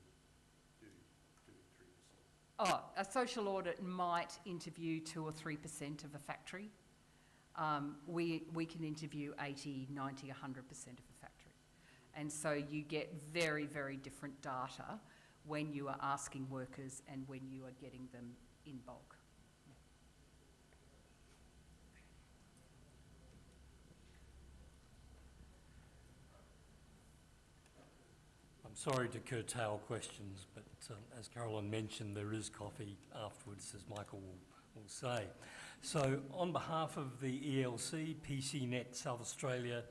do 2 to 3%. Oh, a social audit might interview 2 or 3% of a factory. We can interview 80, 90, 100% of a factory. And so you get very, very different data when you are asking workers and when you are getting them in bulk. I'm sorry to curtail questions, but as Carolyn mentioned, there is coffee afterwards, as Michael will say. So on behalf of the ELC, PCNet South Australia,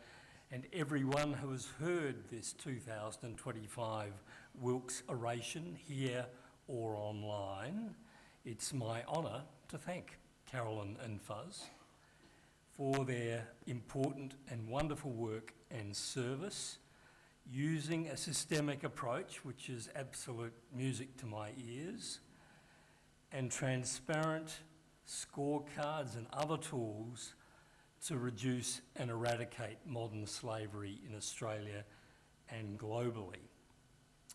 and everyone who has heard this 2025 Wilks Oration here or online, it's my honour to thank Carolyn and Fuzz for their important and wonderful work and service using a systemic approach, which is absolute music to my ears, and transparent scorecards and other tools to reduce and eradicate modern slavery in Australia and globally.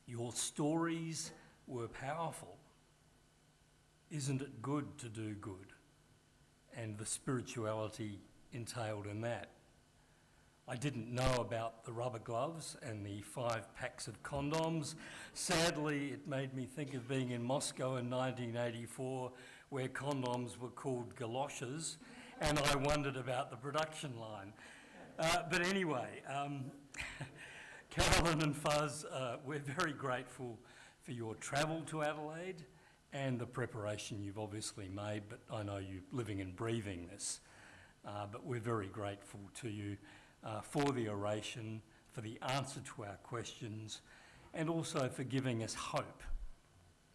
Your stories were powerful. Isn't it good to do good? And the spirituality entailed in that. I didn't know about the rubber gloves and the 5 packs of condoms. Sadly, it made me think of being in Moscow in 1984, where condoms were called galoshes, and I wondered about the production line. But anyway, Carolyn and Fuzz, we're very grateful for your travel to Adelaide and the preparation you've obviously made, but I know you're living and breathing this. But we're very grateful to you for the oration, for the answer to our questions, and also for giving us hope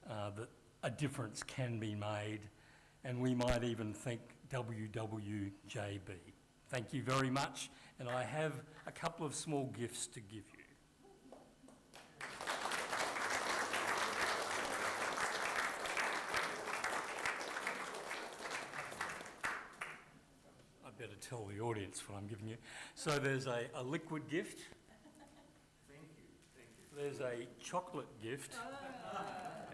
that a difference can be made, and we might even think WWJB. Thank you very much, and I have a couple of small gifts to give you. I better tell the audience what I'm giving you. So there's a liquid gift. Thank you. There's a chocolate gift.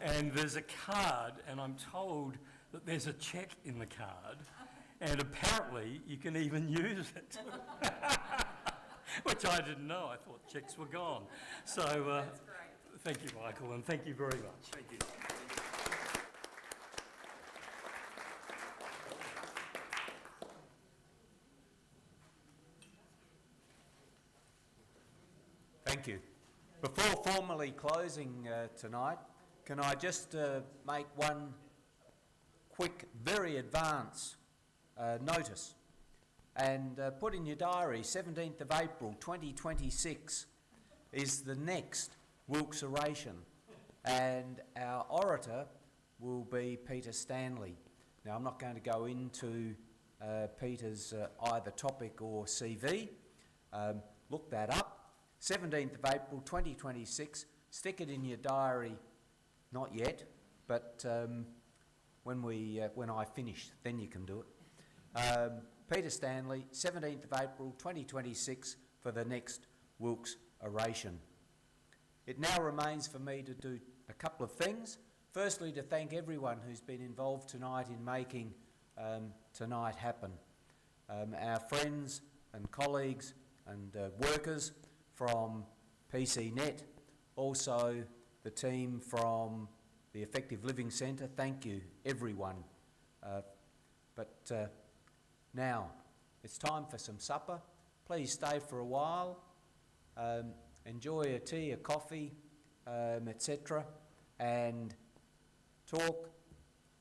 And there's a card, and I'm told that there's a cheque in the card, and apparently you can even use it, which I didn't know. I thought cheques were gone. So That's great. Thank you, Michael, and thank you very much. Thank you. Thank you. Before formally closing tonight, can I just make one quick, very advance notice and put in your diary, 17th of April 2026 is the next Wilks Oration, and our orator will be Peter Stanley. Now, I'm not going to go into Peter's either topic or CV. Look that up. 17th of April 2026. Stick it in your diary. Not yet, but when I finish, then you can do it. Peter Stanley, 17th of April 2026 for the next Wilks Oration. It now remains for me to do a couple of things. Firstly, to thank everyone who's been involved tonight in making tonight happen. Our friends and colleagues and workers from PCNet, also the team from the Effective Living Centre. Thank you, everyone. But now, it's time for some supper. Please stay for a while. Enjoy a tea, a coffee, etc. And talk.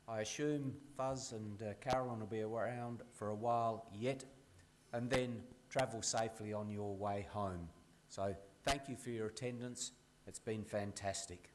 I assume Fuzz and Carolyn will be around for a while yet. And then travel safely on your way home. So thank you for your attendance. It's been fantastic.